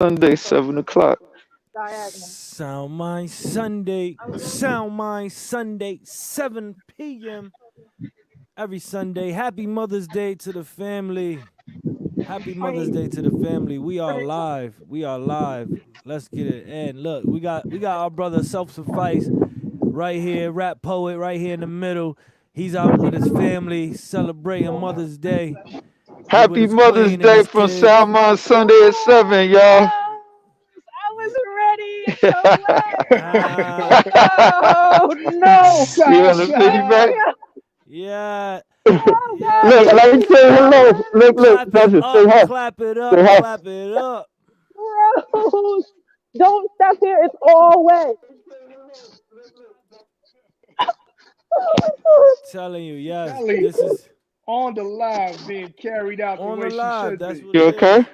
Sunday, 7 o'clock. SoundMinds Sunday. SoundMinds Sunday, 7 p.m. every Sunday. Happy Mother's Day to the family. Happy Mother's Day to the family. We are live. We are live. Let's get it. And look, we got our brother Self Suffice right here, rap poet right here in the middle. He's out with his family celebrating Mother's Day. He with Happy his Mother's queen and Day his from kids. SoundMinds Sunday at 7, y'all. I was ready. It's so Ah, late. Oh no. You want to piggyback? Sasha! yeah, Oh yeah. Look, let God. me say hello. Look, Clap it that's it. Say up, hi. clap it Say up, hi. clap it up. Gross. Don't stop here. It's all wet. Telling you, yes, Kelly this is on the live being carried out the on the way she live. should That's be. what You it is. okay?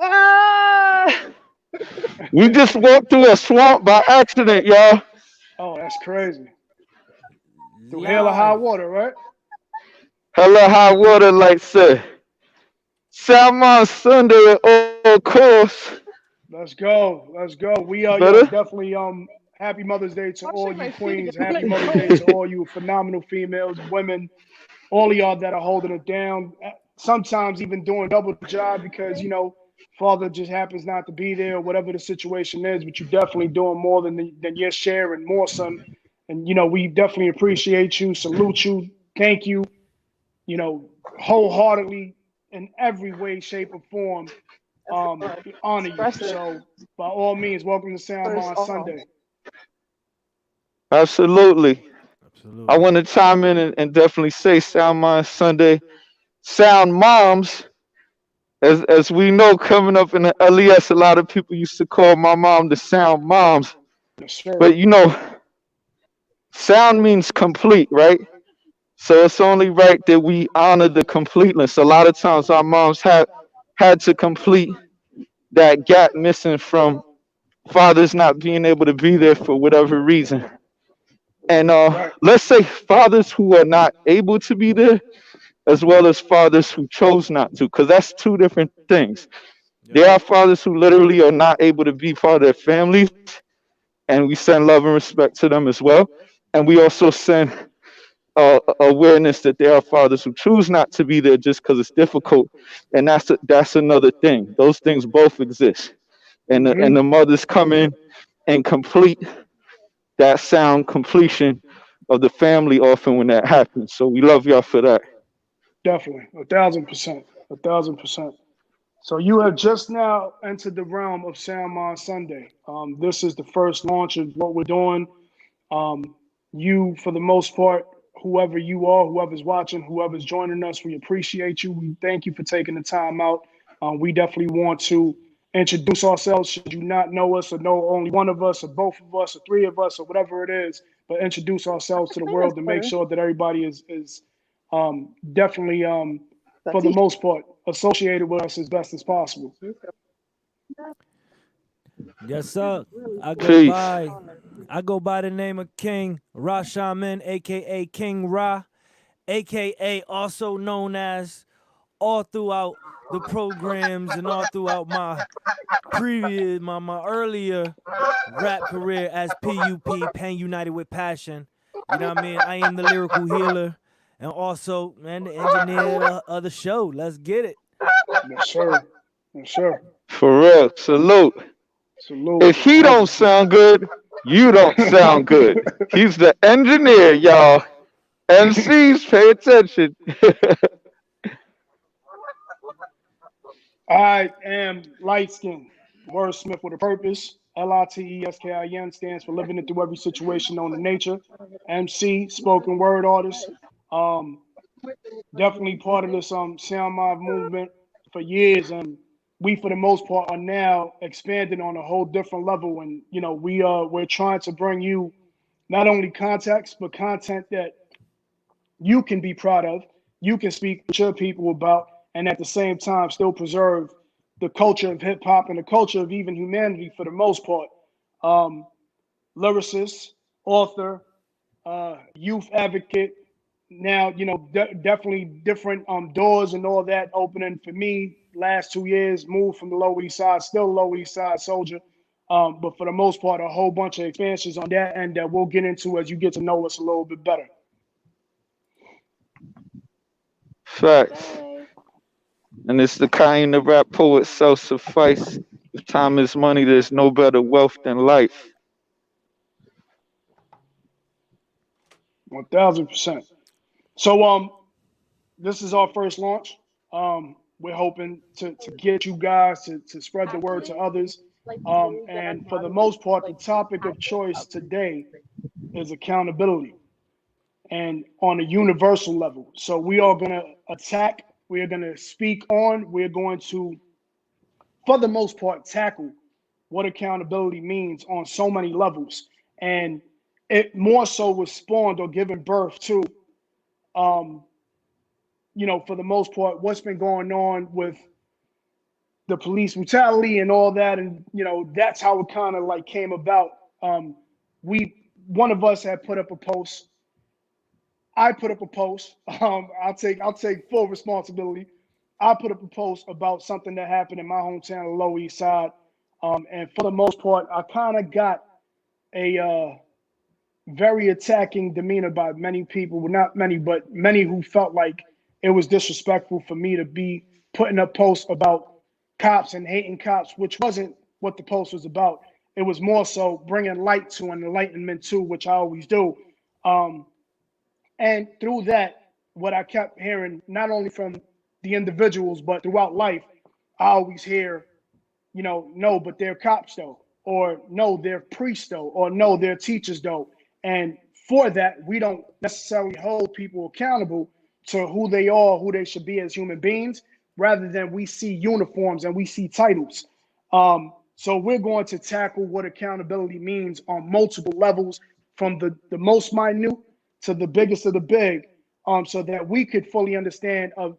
Ah. We just walked through a swamp by accident, y'all. Oh, that's crazy. Through hell or high Live. water, right? Hella high water, like said. SoundMinds Sunday at all course. Let's go. Let's go. We are yo Better? definitely happy Mother's Day to all Washing you my feet queens. again. Happy Mother's Day to all you phenomenal females, women, all of y'all that are holding it down. Sometimes even doing double the job because father just happens not to be there or whatever the situation is, but you're definitely doing more than your share and more, son. And we definitely appreciate you, salute you, thank you, you know, wholeheartedly in every way, shape, or form. Honor you. Expressive. So by all means, welcome to Sound First Mind all. Sunday. Absolutely. I Absolutely. want to chime in and definitely say SoundMinds Sunday. Sound Moms, as we know, coming up in the LES, a lot of people used to call my mom the Sound Moms. Yes, sir. But sound means complete, right? So it's only right that we honor the completeness. A lot of times our moms had to complete that gap missing from fathers not being able to be there for whatever reason. And Right. let's say fathers who are not able to be there, as well as fathers who chose not to, because that's two different things. There Yep. are fathers who literally are not able to be part of their families, and we send love and respect to them as well. And we also send awareness that there are fathers who choose not to be there just because it's difficult, and that's another thing. Those things both exist, and Mm-hmm. the mothers come in and complete that sound completion of the family often when that happens. So we love y'all for that. Definitely. 1,000%. 1,000%. So you have just now entered the realm of Sound Mind Sunday. This is the first launch of what we're doing. Um, you, for the most part, whoever you are, whoever's watching, whoever's joining us, we appreciate you. We thank you for taking the time out. We definitely want to introduce ourselves. Should you not know us or know only one of us or both of us or three of us or whatever it is, but introduce ourselves to the Clean this world to make quarter. sure that everybody is definitely, for That's the it. most part, associated with us as best as possible. Yes, sir. I go Peace. by I go by the name of King Ra Shaman, aka King Ra, aka also known as all throughout the programs and all throughout my previous my earlier rap career as PUP, Pain United with Passion. You know what I mean? I am the lyrical healer and also, man, the engineer of the show. Let's get it. Yes, sir. Yes, sir. For real. Salute. Salute. If he don't 100%. sound good, you don't sound good. He's the engineer, y'all. MCs, pay attention. I am LiteSkin, wordsmith with a purpose. LITESKIN stands for living it through every situation known to nature. MC, spoken word artist. Um, Definitely part of this sound mind movement for years, and we for the most part are now expanding on a whole different level. And we're trying to bring you not only context but content that you can be proud of, you can speak with your people about, and at the same time still preserve the culture of hip hop and the culture of even humanity for the most part. Um, Lyricist, author, youth advocate, now, definitely different doors and all that opening for me. Last 2 years, moved from the Lower East Side, still Lower East Side soldier. But for the most part, a whole bunch of expansions on that end that we'll get into as you get to know us a little bit better. Facts. And it's the kind of rap poet self-suffice. If time is money, there's no better wealth than life. 1000%. So this is our first launch. We're hoping to get you guys to spread the word to others. And for the most part, the topic of choice today is accountability, and on a universal level. So we are going to attack, we are going to speak on, we're going to, for the most part, tackle what accountability means on so many levels. And it more so was spawned or given birth to, for the most part, what's been going on with the police brutality and all that. And, that's how it kind of like came about. One of us had put up a post. I put up a post. I'll take full responsibility. I put up a post about something that happened in my hometown, the Lower East Side. And for the most part, I kind of got a very attacking demeanor by many people. Well, not many, but many who felt like it was disrespectful for me to be putting up posts about cops and hating cops, which wasn't what the post was about. It was more so bringing light to and enlightenment to, which I always do. And through that, what I kept hearing, not only from the individuals, but throughout life, I always hear, no, but they're cops though, or no, they're priests though, or no, they're teachers though. And for that, we don't necessarily hold people accountable to who they are, who they should be as human beings, rather than we see uniforms and we see titles. So we're going to tackle what accountability means on multiple levels, from the most minute to the biggest of the big, so that we could fully understand a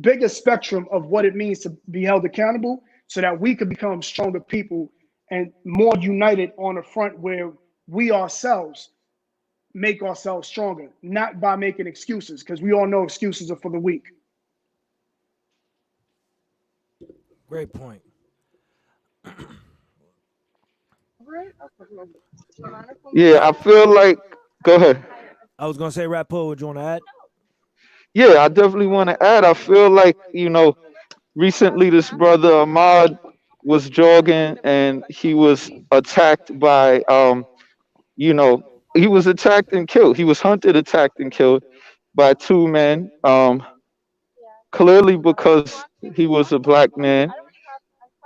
bigger spectrum of what it means to be held accountable, so that we could become stronger people and more united on a front where we ourselves make ourselves stronger, not by making excuses, because we all know excuses are for the weak. Great point. Yeah, I feel like. Go ahead. I was gonna say, Rapoet, would you want to add? Yeah, I definitely want to add. I feel like, recently this brother Ahmad was jogging and he was attacked by, he was attacked and killed. He was hunted, attacked, and killed by two men. Clearly because he was a black man.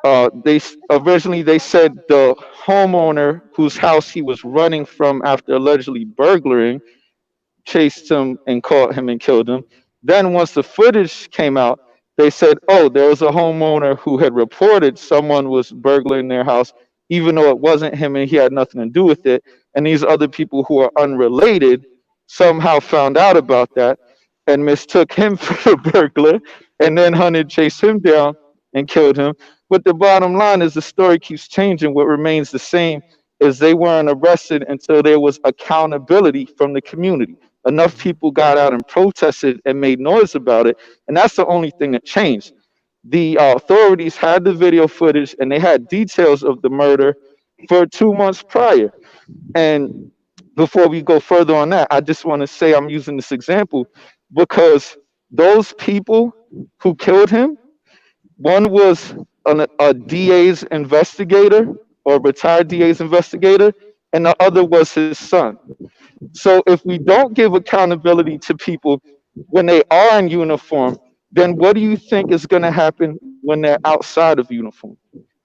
Originally they said the homeowner whose house he was running from after allegedly burglaring chased him and caught him and killed him. Then once the footage came out, they said, oh, there was a homeowner who had reported someone was burglaring their house, even though it wasn't him and he had nothing to do with it. And these other people who are unrelated somehow found out about that and mistook him for the burglar, and then hunted, chased him down and killed him. But the bottom line is the story keeps changing. What remains the same is they weren't arrested until there was accountability from the community. Enough people got out and protested and made noise about it, and that's the only thing that changed. The authorities had the video footage and they had details of the murder for 2 months prior. And before we go further on that, I just want to say I'm using this example because those people who killed him, one was a DA's investigator, or retired DA's investigator, and the other was his son. So if we don't give accountability to people when they are in uniform, then what do you think is going to happen when they're outside of uniform?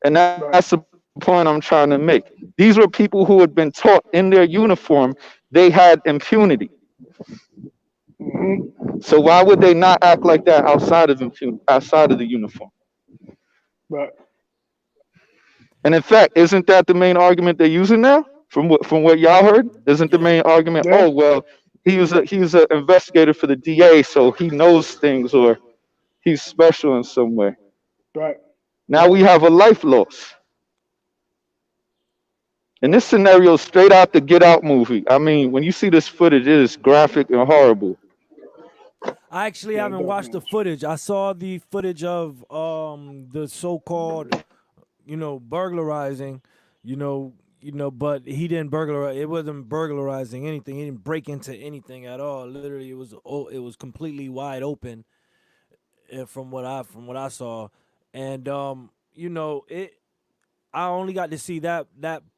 And that's the Right. point I'm trying to make. These were people who had been taught in their uniform they had impunity. Mm-hmm. So why would they not act like that outside of the uniform? Right. And in fact, isn't that the main argument they're using now? From what y'all heard, isn't the Yeah. main argument? Yeah. Oh well, he was an investigator for the DA, so he knows things, or he's special in some way. Right. Now we have a life loss, And this scenario is straight out the Get Out movie. I mean, when you see this footage, it is graphic and horrible. I actually Yeah, haven't watched the definitely. footage. I saw the footage of the so-called, burglarizing, but he didn't burglarize. It wasn't burglarizing anything. He didn't break into anything at all. Literally, it was completely wide open, from what I saw, and it. I only got to see that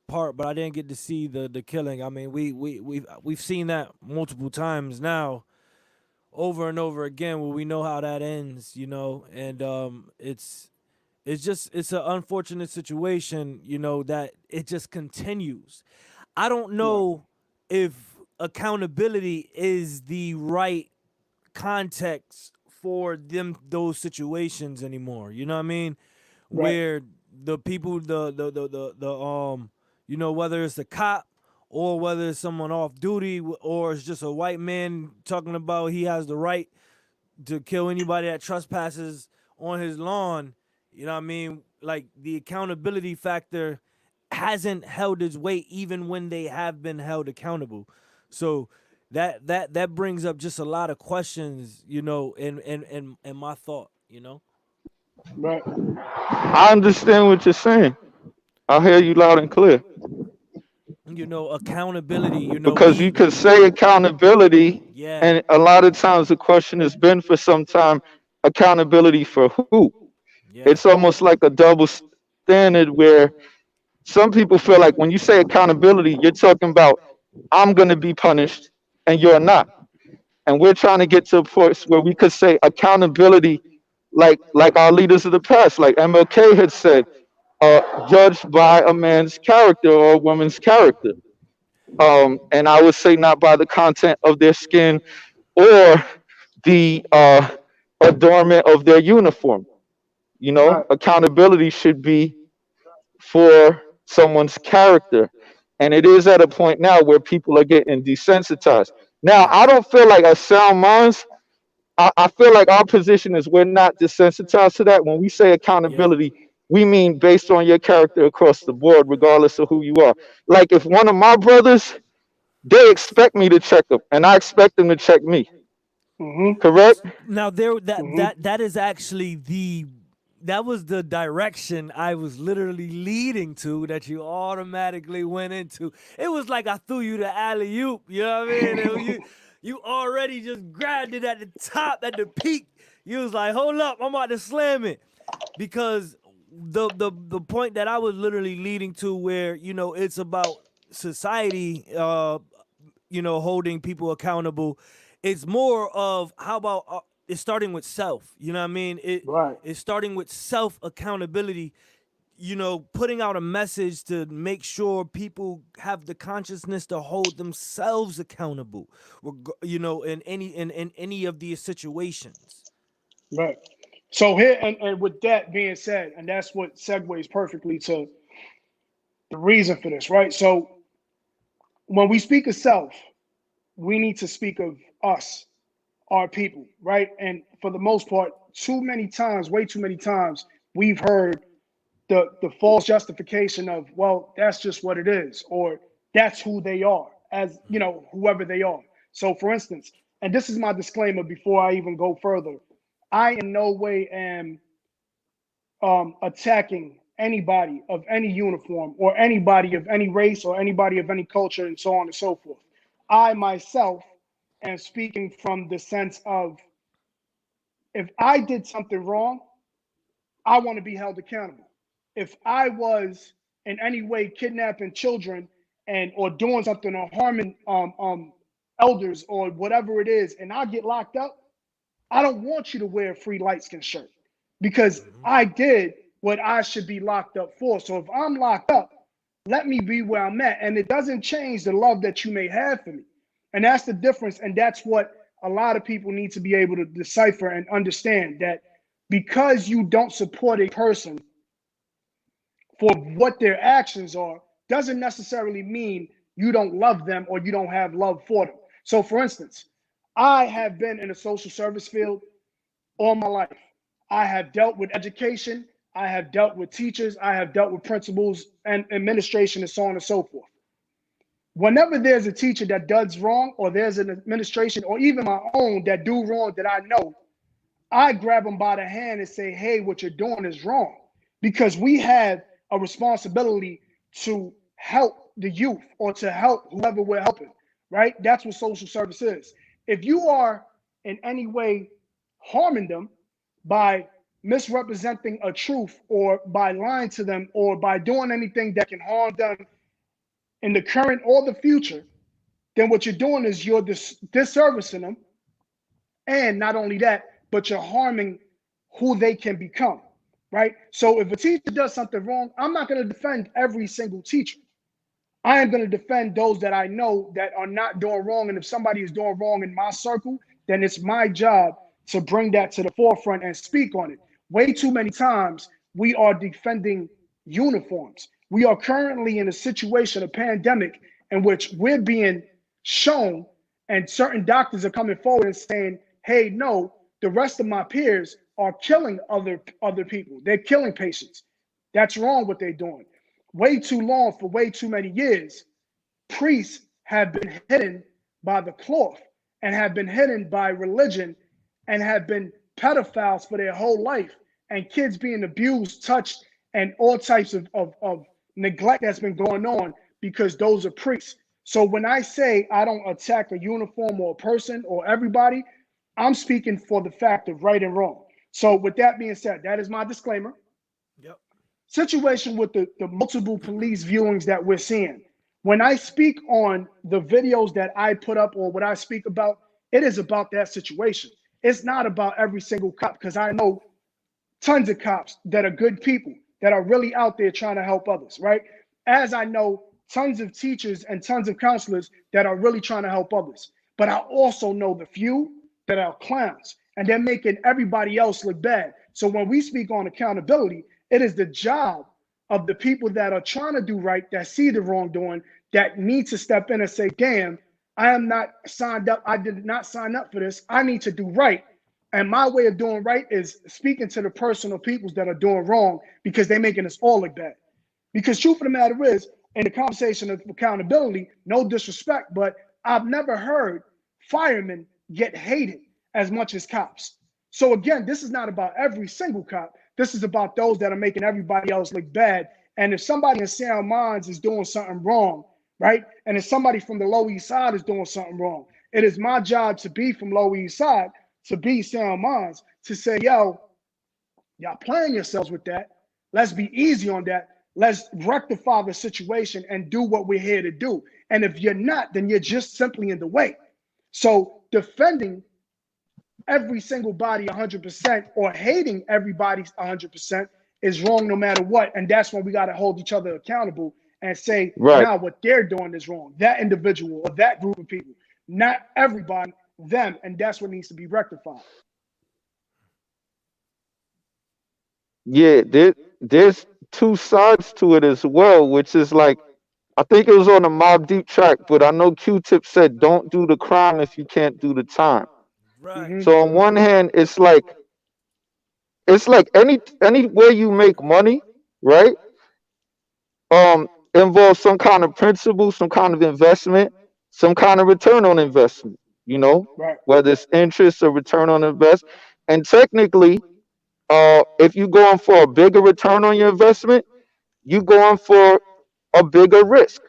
part, but I didn't get to see the killing. I mean, we've seen that multiple times now, over and over again, where we know how that ends, and it's an unfortunate situation, that it just continues. I don't Right. know if accountability is the right context for those situations anymore. You know what I mean? Right. Where the people, whether it's a cop or whether it's someone off duty, or it's just a white man talking about he has the right to kill anybody that trespasses on his lawn. You know what I mean? Like, the accountability factor hasn't held its weight even when they have been held accountable. So that brings up just a lot of questions, in my thought. Right. I understand what you're saying. I hear you loud and clear. Accountability, Because you we could say accountability, yeah, and a lot of times the question has been for some time, accountability for who? It's yeah, almost like a double standard where some people feel like when you say accountability, you're talking about I'm going to be punished and you're not. And we're trying to get to a point where we could say accountability, like our leaders of the past, like MLK had said, judged by a man's character or a woman's character. And I would say not by the content of their skin or the adornment of their uniform. Right. Accountability should be for someone's character. And it is at a point now where people are getting desensitized. Now, I yes, don't feel like a sound minds. I feel like our position is we're not desensitized to that. When we say yep, accountability, we mean based on your character across the board, regardless of who you are. Like if one of my brothers, they expect me to check them, and I expect them to check me. Mm-hmm. Correct? now there that Mm-hmm. that that is actually that was the direction I was literally leading to, that you automatically went into. It was like I threw you the alley oop. You know what I mean? You already just grabbed it at the top, at the peak. You was like, hold up, I'm about to slam it, because the point that I was literally leading to, where it's about society, holding people accountable. It's more of, how about, it's starting with self. You know what I mean? Right. It's starting with self accountability. Putting out a message to make sure people have the consciousness to hold themselves accountable. In any of these situations. Right. So here, and with that being said, and that's what segues perfectly to the reason for this, right? So when we speak of self, we need to speak of us, our people, right? And for the most part, too many times, way too many times, we've heard the false justification of, well, that's just what it is, or that's who they are, as whoever they are. So for instance, and this is my disclaimer before I even go further, I in no way am attacking anybody of any uniform or anybody of any race or anybody of any culture and so on and so forth. I myself am speaking from the sense of, if I did something wrong, I want to be held accountable. If I was in any way kidnapping children and or doing something or harming elders or whatever it is, and I get locked up, I don't want you to wear a free LiteSkin shirt, because Hmm. I did what I should be locked up for. So if I'm locked up, let me be where I'm at. And it doesn't change the love that you may have for me. And that's the difference. And that's what a lot of people need to be able to decipher and understand, that because you don't support a person for what their actions are, doesn't necessarily mean you don't love them or you don't have love for them. So for instance, I have been in the social service field all my life. I have dealt with education. I have dealt with teachers, I have dealt with principals and administration and so on and so forth. Whenever there's a teacher that does wrong, or there's an administration or even my own that do wrong that I know, I grab them by the hand and say, hey, what you're doing is wrong. Because we have a responsibility to help the youth or to help whoever we're helping, right? That's what social service is. If you are in any way harming them by misrepresenting a truth or by lying to them or by doing anything that can harm them in the current or the future, then what you're doing is you're disservicing them. And not only that, but you're harming who they can become, right? So if a teacher does something wrong, I'm not going to defend every single teacher. I am going to defend those that I know that are not doing wrong. And if somebody is doing wrong in my circle, then it's my job to bring that to the forefront and speak on it. Way too many times we are defending uniforms. We are currently in a situation, a pandemic, in which we're being shown and certain doctors are coming forward and saying, hey, no, the rest of my peers are killing other people. They're killing patients. That's wrong what they're doing. Way too long, for way too many years, priests have been hidden by the cloth and have been hidden by religion and have been pedophiles for their whole life, and kids being abused, touched, and all types of neglect that's been going on because those are priests. So when I say I don't attack a uniform or a person or everybody, I'm speaking for the fact of right and wrong. So with that being said, that is my disclaimer. Yep. Situation with the multiple police viewings that we're seeing. When I speak on the videos that I put up or what I speak about, it is about that situation. It's not about every single cop, because I know tons of cops that are good people that are really out there trying to help others, right? As I know tons of teachers and tons of counselors that are really trying to help others. But I also know the few that are clowns, and they're making everybody else look bad. So when we speak on accountability, it is the job of the people that are trying to do right, that see the wrongdoing, that need to step in and say, damn, I am not signed up. I did not sign up for this. I need to do right. And my way of doing right is speaking to the personal peoples that are doing wrong, because they're making us all look bad. Because truth of the matter is, in the conversation of accountability, no disrespect, but I've never heard firemen get hated as much as cops. So again, this is not about every single cop. This is about those that are making everybody else look bad. And if somebody in SoundMinds is doing something wrong, right? And if somebody from the Lower East Side is doing something wrong, it is my job to be from Lower East Side, to be SoundMinds, to say, yo, y'all playing yourselves with that. Let's be easy on that. Let's rectify the situation and do what we're here to do. And if you're not, then you're just simply in the way. So defending every single body 100% or hating everybody 100% is wrong no matter what. And that's when we got to hold each other accountable and say, Right. now what they're doing is wrong. That individual or that group of people, not everybody, them. And that's what needs to be rectified. Yeah, there's two sides to it as well, which is like, I think it was on the Mob Deep track, but I know Q-Tip said, don't do the crime if you can't do the time. Right. So on one hand, it's like any way you make money, right? Involves some kind of principle, some kind of investment, some kind of return on investment, Right. whether it's interest or return on invest. And technically, if you're going for a bigger return on your investment, you're going for a bigger risk.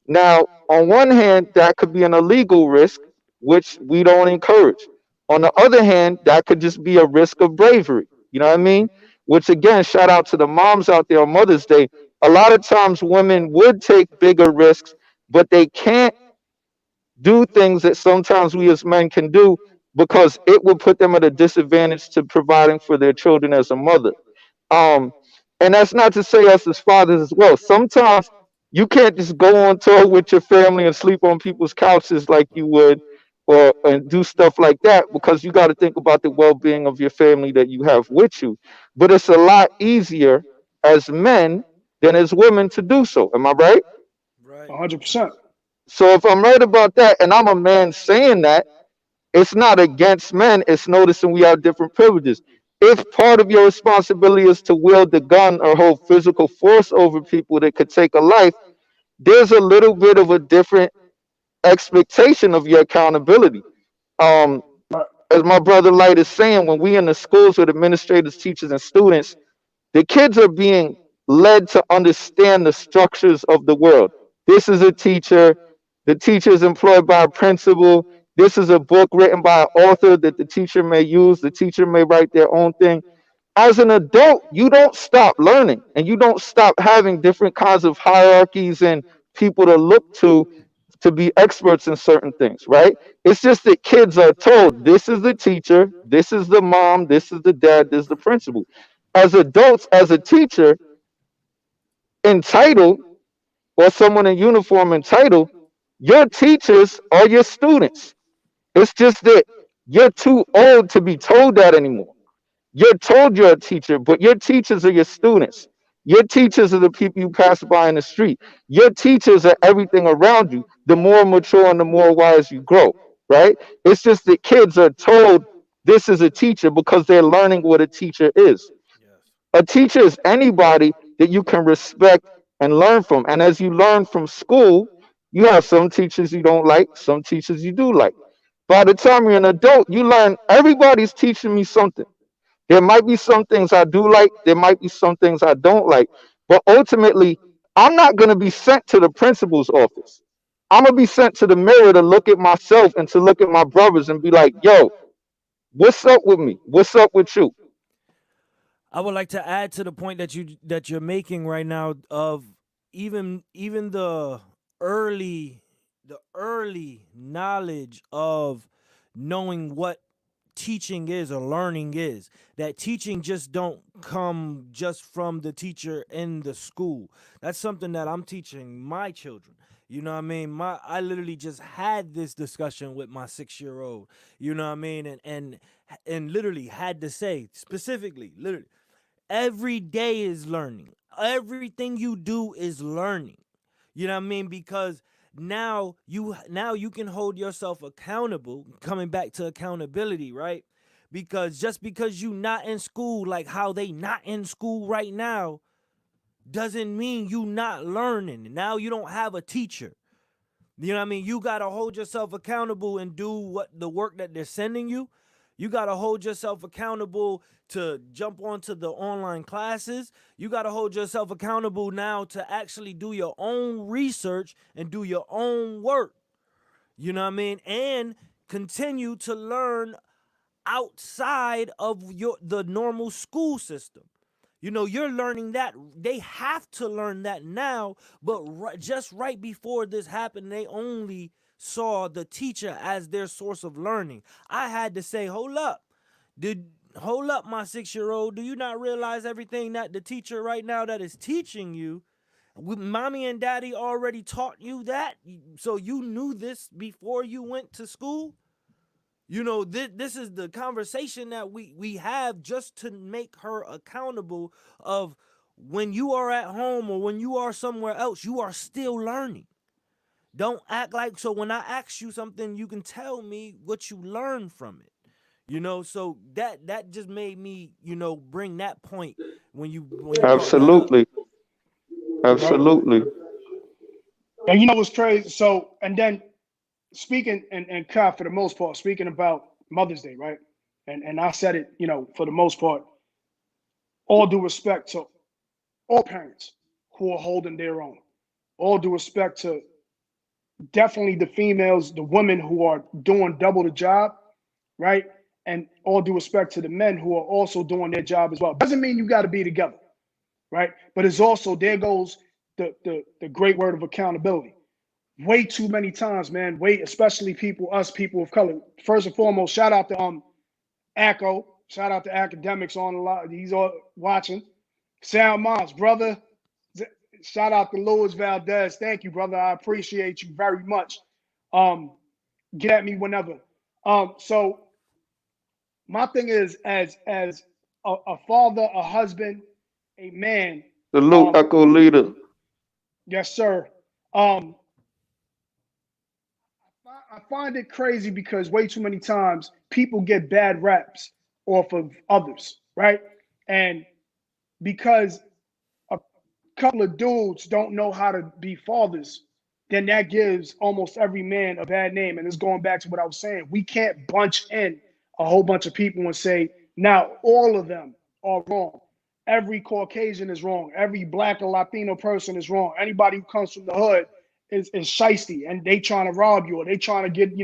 Now, on one hand, that could be an illegal risk, which we don't encourage. On the other hand, that could just be a risk of bravery. You know what I mean? Which again, shout out to the moms out there on Mother's Day. A lot of times women would take bigger risks, but they can't do things that sometimes we as men can do, because it will put them at a disadvantage to providing for their children as a mother. Um, and that's not to say us as fathers as well. Sometimes you can't just go on tour with your family and sleep on people's couches like you would, or and do stuff like that, because you got to think about the well-being of your family that you have with you. But it's a lot easier as men than as women to do so. Am I right? Right. 100%. So if I'm right about that, and I'm a man saying that, it's not against men, it's noticing we have different privileges. if part of your responsibility is to wield the gun or hold physical force over people that could take a life, there's a little bit of a different expectation of your accountability. Um, as my brother Light is saying, when we in the schools with administrators, teachers, and students, the kids are being led to understand the structures of the world. This is a teacher. The teacher is employed by a principal. This is a book written by an author that the teacher may use. The teacher may write their own thing. As an adult, you don't stop learning and you don't stop having different kinds of hierarchies and people to look to be experts in certain things, right? It's just that kids are told this is the teacher, this is the mom, this is the dad, this is the principal. As adults, as a teacher, entitled, or someone in uniform entitled, your teachers are your students. It's just that you're too old to be told that anymore. You're told you're a teacher, but your teachers are your students. Your teachers are the people you pass by in the street. Your teachers are everything around you. The more mature and the more wise you grow, right? It's just that kids are told this is a teacher because they're learning what a teacher is. Yes. A teacher is anybody that you can respect and learn from. And as you learn from school, you have some teachers you don't like, some teachers you do like. By the time you're an adult, you learn everybody's teaching me something. There might be some things I do like, there might be some things I don't like. But ultimately, I'm not going to be sent to the principal's office. I'm going to be sent to the mirror to look at myself and to look at my brothers and be like, yo, what's up with me? What's up with you? I would like to add to the point that you're making right now of even early the early knowledge of knowing what teaching is or learning is, that teaching just don't come just from the teacher in the school. That's something that I'm teaching my children. You know what I mean? I literally just had this discussion with my 6-year old. You know what I mean? And literally had to say specifically, literally, every day is learning. Everything you do is learning. You know what I mean? Because now you can hold yourself accountable, coming back to accountability, right? Because just because you not in school, like how they not in school right now, doesn't mean you not learning. Now you don't have a teacher. You know what I mean? You got to hold yourself accountable and do what the work that they're sending you. You got to hold yourself accountable to jump onto the online classes. You got to hold yourself accountable now to actually do your own research and do your own work. You know what I mean? And continue to learn outside of the normal school system. You know, you're learning that. They have to learn that now, but just right before this happened, they only saw the teacher as their source of learning. I had to say, hold up, my 6-year old. Do you not realize everything that the teacher right now that is teaching you? Mommy and daddy already taught you that, so you knew this before you went to school. You know, this is the conversation that we have just to make her accountable of when you are at home or when you are somewhere else, you are still learning. Don't act like, so when I ask you something, you can tell me what you learned from it. You know, so that just made me, bring that point when you brought that up. Absolutely. Right. Absolutely. And you know what's crazy? So, and then speaking and Kai, for the most part, speaking about Mother's Day, right? And I said it, for the most part, all due respect to all parents who are holding their own. All due respect to definitely the females, the women who are doing double the job, right? And all due respect to the men who are also doing their job as well. Doesn't mean you got to be together, right? But it's also, there goes the great word of accountability. Way too many times, man. Especially us people of color. First and foremost, shout out to Acco. Shout out to academics on a lot. He's all watching. SoundMinds, brother. Shout out to Louis Valdez. Thank you, brother. I appreciate you very much. Get at me whenever. So my thing is, as a father, a husband, a man. Salute, Um, Echo Leader. yes, sir. Um, I find it crazy because way too many times people get bad raps off of others, right? And because a couple of dudes don't know how to be fathers, then that gives almost every man a bad name. And it's going back to what I was saying. We can't bunch in a whole bunch of people and say, now all of them are wrong. Every Caucasian is wrong. Every Black or Latino person is wrong. Anybody who comes from the hood is shiesty, and they trying to rob you, or they trying to get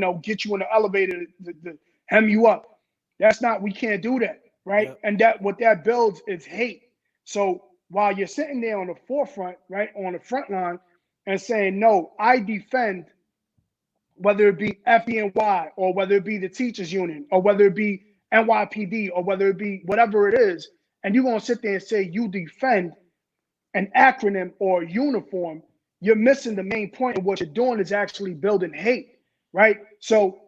you in the elevator to hem you up. That's not, we can't do that, right? Yep. And that what that builds is hate. So while you're sitting there on the forefront, right, on the front line, and saying, no, I defend, whether it be FDNY or whether it be the teachers union or whether it be NYPD or whether it be whatever it is, and you're going to sit there and say you defend an acronym or a uniform, you're missing the main point. And what you're doing is actually building hate, right? So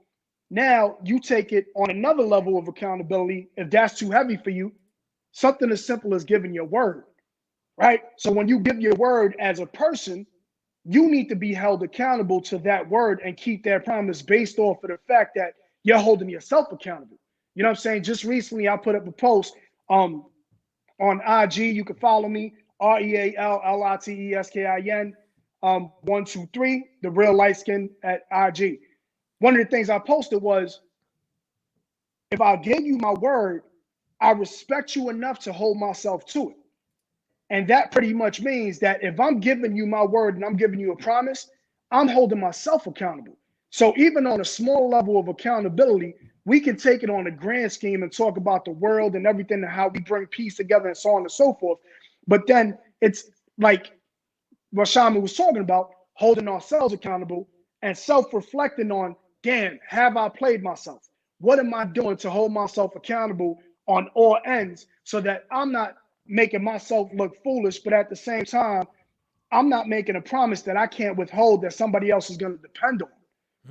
now you take it on another level of accountability. If that's too heavy for you, something as simple as giving your word, right? So when you give your word as a person, you need to be held accountable to that word and keep that promise based off of the fact that you're holding yourself accountable. You know what I'm saying? Just recently, I put up a post on IG. You can follow me, RealLiteSkin 123, the real light skin at IG. One of the things I posted was, if I gave you my word, I respect you enough to hold myself to it. And that pretty much means that if I'm giving you my word and I'm giving you a promise, I'm holding myself accountable. So even on a small level of accountability, we can take it on a grand scheme and talk about the world and everything and how we bring peace together and so on and so forth. But then it's like what Shaman was talking about, holding ourselves accountable and self-reflecting on, damn, have I played myself? What am I doing to hold myself accountable on all ends so that I'm not making myself look foolish, but at the same time, I'm not making a promise that I can't withhold that somebody else is going to depend on.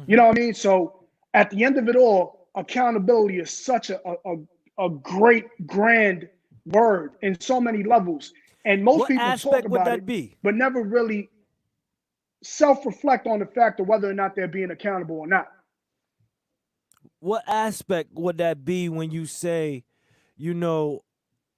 You know what I mean? So at the end of it all, accountability is such a great, grand word in so many levels. And most What people talk aspect would about that it, be? but never really self-reflect on the fact of whether or not they're being accountable or not. What aspect would that be when you say,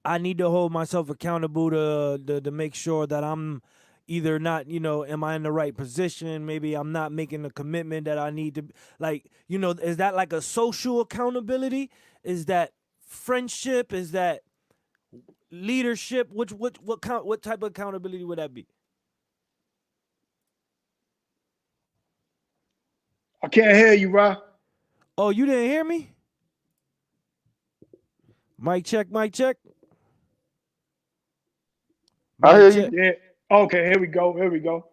I need to hold myself accountable to make sure that I'm either not, am I in the right position? Maybe I'm not making the commitment that I need to. Like, is that like a social accountability? Is that friendship? Is that leadership? What type of accountability would that be? I can't hear you, Ra. Oh, you didn't hear me? Mic check, mic check. I hear Mic you. check. Yeah. Okay, here we go. Here we go.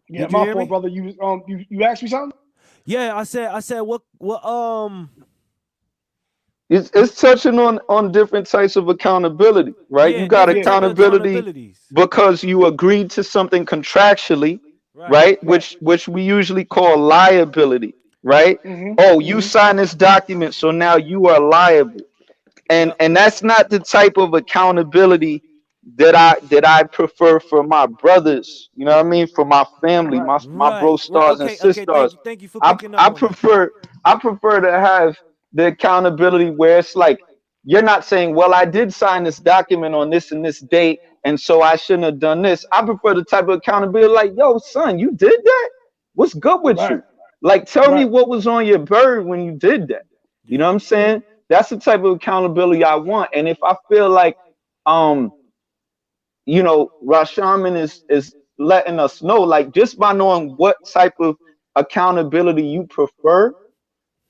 Yeah, Did you my hear fault, me? brother. You asked me something? Yeah, I said what It's touching on different types of accountability, right? You yeah, got different Yeah. type of accountability accountabilities. because you agreed to something contractually, Right. right? Right. Which we usually call liability, right? Oh, you signed this document, so now you are liable. And Yep. and that's not the type of accountability that I prefer for my brothers. You know what I mean? For my family, Right. my bro Right. Right. stars and Okay. sisters. Thank you for I picking up I on that. prefer I prefer to have the accountability where it's like you're not saying, well, I did sign this document on this and this date, and so I shouldn't have done this. I prefer the type of accountability like, yo, son, you did that? What's good with Right. you? Like, tell me Right. what was on your bird when you did that. You know Yeah. what I'm saying? That's the type of accountability I want. And if I feel like um Rashaman is letting us know, like just by knowing what type of accountability you prefer,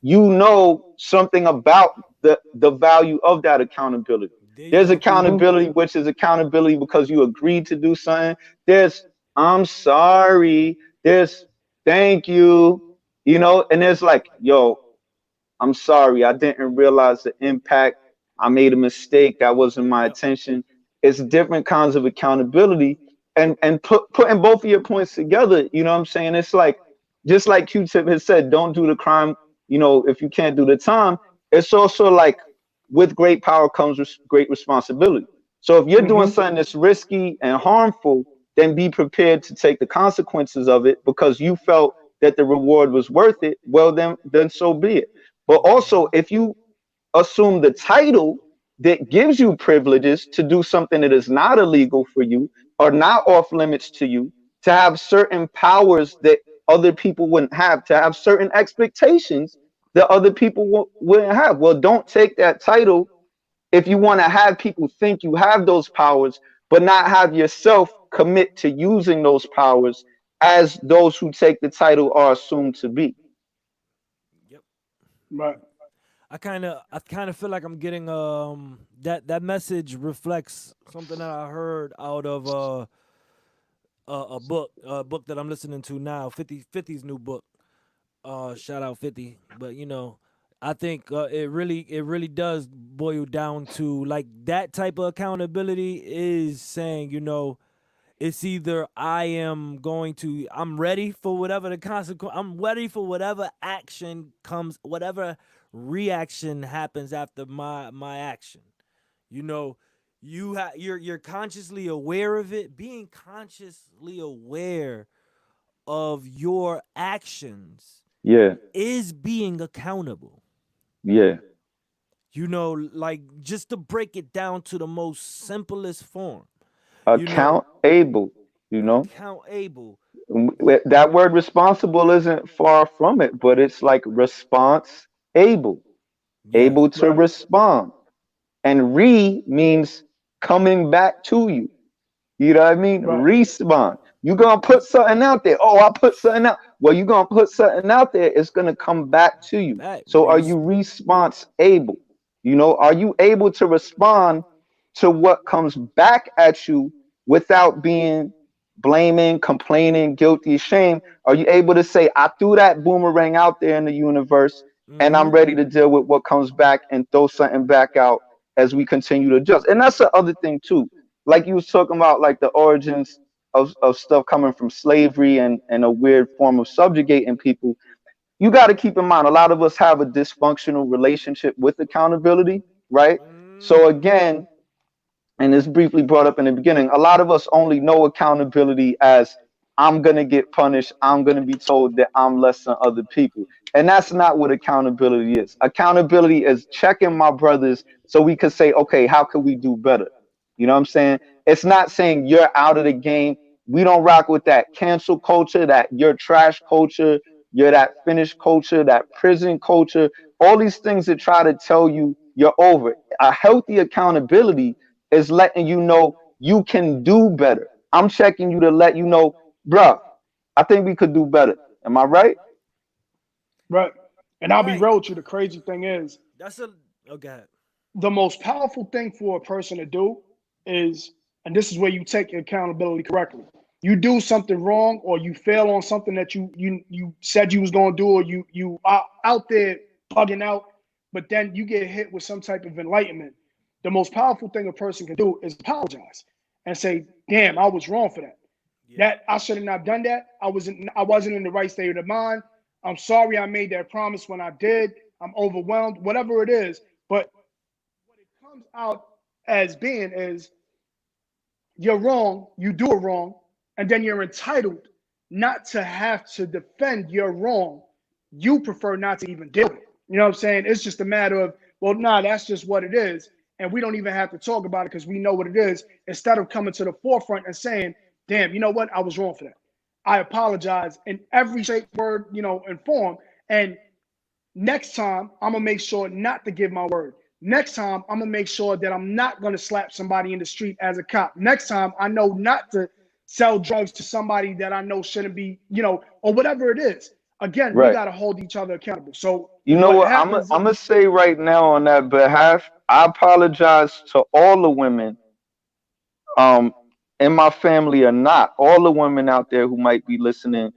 you know something about the value of that accountability. There you There's go. accountability, which is accountability because you agreed to do something. There's I'm sorry. There's thank you, and there's like, yo, I'm sorry, I didn't realize the impact. I made a mistake. That wasn't my Yep. attention. It's different kinds of accountability, and putting both of your points together. You know what I'm saying? It's like just like Q-Tip has said, don't do the crime. If you can't do the time, it's also like with great power comes great responsibility. So if you're doing something that's risky and harmful, then be prepared to take the consequences of it because you felt that the reward was worth it. Well, then so be it. But also, if you assume the title that gives you privileges to do something that is not illegal for you or not off limits to you, to have certain powers that other people wouldn't have, to have certain expectations that other people wouldn't have. Well, don't take that title if you want to have people think you have those powers, but not have yourself commit to using those powers as those who take the title are assumed to be. Yep. Right. I kind of feel like I'm getting that message reflects something that I heard out of a book that I'm listening to now, 50's new book. Shout out 50. But I think it really does boil down to like that type of accountability is saying, it's either I'm ready for whatever the consequence, I'm ready for whatever action comes, whatever reaction happens after my action. You know, you're consciously aware of it. Being consciously aware of your actions Yeah, is being accountable. yeah. Like just to break it down to the most simplest form, you know, Account able, you know. account able. That word responsible isn't far from it, but it's like response able, Yeah. able to Right. respond. And re means coming back to you. You know what I mean? Right. Respond. You gonna put something out there. Oh, I put something out. Well, you gonna put something out there. It's gonna come back to you. Back. So are you response able? Are you able to respond to what comes back at you without being blaming, complaining, guilty, shame? Are you able to say, I threw that boomerang out there in the universe and I'm Mm-hmm. ready to deal with what comes back and throw something back out as we continue to adjust? And that's the other thing too, like you was talking about, like the origins of stuff coming from slavery and a weird form of subjugating people. You got to keep in mind, a lot of us have a dysfunctional relationship with accountability, right? So again, and it's briefly brought up in the beginning, a lot of us only know accountability as I'm going to get punished. I'm going to be told that I'm less than other people. And that's not what accountability is. Accountability is checking my brothers so we can say, okay, how can we do better? You know what I'm saying? It's not saying you're out of the game. We don't rock with that cancel culture, that you're trash culture, you're that finished culture, that prison culture, all these things that try to tell you you're over. A healthy accountability is letting you know you can do better. I'm checking you to let you know, bruh, I think we could do better. Am I right? Right. And I'll be Right. real with you. The crazy thing is, That's a okay. the most powerful thing for a person to do is, and this is where you take accountability correctly. You do something wrong, or you fail on something that you said you was gonna do, or you are out there bugging out, but then you get hit with some type of enlightenment. The most powerful thing a person can do is apologize and say, "Damn, I was wrong for that. Yeah. That I should have not done that. I wasn't in the right state of mind. I'm sorry I made that promise when I did. I'm overwhelmed, whatever it is." But what it comes out as being is, you're wrong, you do it wrong, and then you're entitled not to have to defend your wrong. You prefer not to even deal with it. You know what I'm saying? It's just a matter of, well, nah, that's just what it is. And we don't even have to talk about it because we know what it is, instead of coming to the forefront and saying, damn, you know what? I was wrong for that. I apologize in every shape, word, and form. And next time, I'm gonna make sure not to give my word. Next time, I'm gonna make sure that I'm not gonna slap somebody in the street as a cop. Next time, I know not to sell drugs to somebody that I know shouldn't be, or whatever it is. Again, we Right. gotta hold each other accountable. So You know what what? I'm happens? I'm gonna say right now on that behalf, I apologize to all the women um in my family, or not all the women out there who might be listening,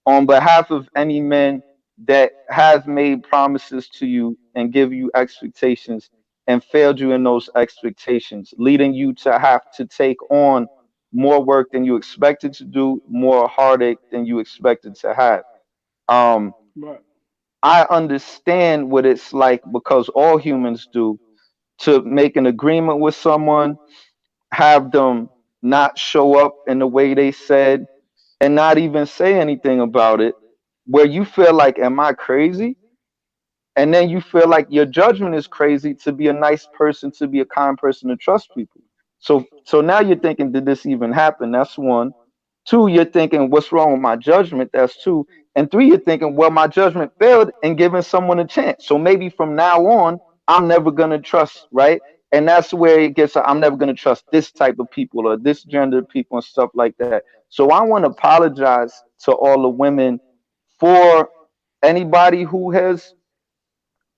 on behalf of any men that have made promises to you and give you expectations and failed you in those expectations, leading you to have to take on more work than you expected to do, more heartache than you expected to have. um Right, I understand what it's like, because all humans do, to make an agreement with someone, have them not show up in the way they said, and not even say anything about it, where you feel like, am I crazy? And then you feel like your judgment is crazy to be a nice person, to be a kind person, to trust people. So now you're thinking, did this even happen? That's one. Two, you're thinking, what's wrong with my judgment? That's two. And three, you're thinking, well, my judgment failed in giving someone a chance. So maybe from now on, I'm never gonna trust, right? And that's where it gets. I'm never gonna trust this type of people or this gender of people and stuff like that. So I want to apologize to all the women for anybody who has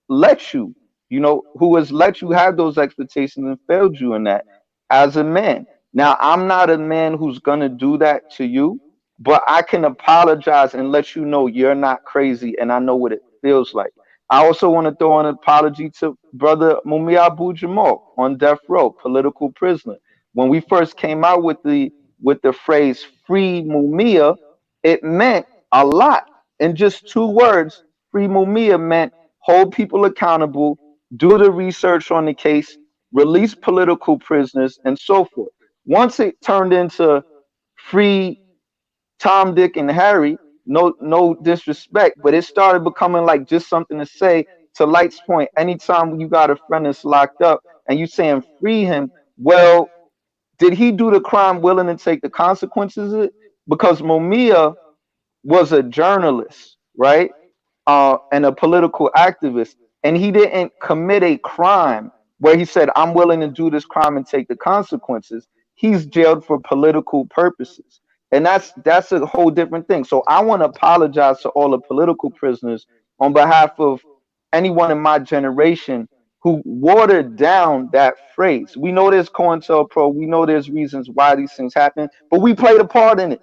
let you, who has let you have those expectations and failed you in that as a man. Now, I'm not a man who's going to do that to you, but I can apologize and let you know you're not crazy and I know what it feels like. I also want to throw an apology to brother Mumia Abu Jamal on death row, political prisoner. When we first came out with the phrase free Mumia, it meant a lot. In just two words, free Mumia meant hold people accountable, do the research on the case, release political prisoners, and so forth. Once it turned into free Tom, Dick, and Harry, no disrespect, but it started becoming like just something to say. To Light's point, anytime you got a friend that's locked up and you saying free him, well, did he do the crime willing to take the consequences of it? Because Mumia was a journalist, right? And a political activist, and he didn't commit a crime where he said, "I'm willing to do this crime and take the consequences." He's jailed for political purposes, and that's a whole different thing. So I want to apologize to all the political prisoners on behalf of anyone in my generation who watered down that phrase. We know there's COINTELPRO, we know there's reasons why these things happen, but we played a part in it.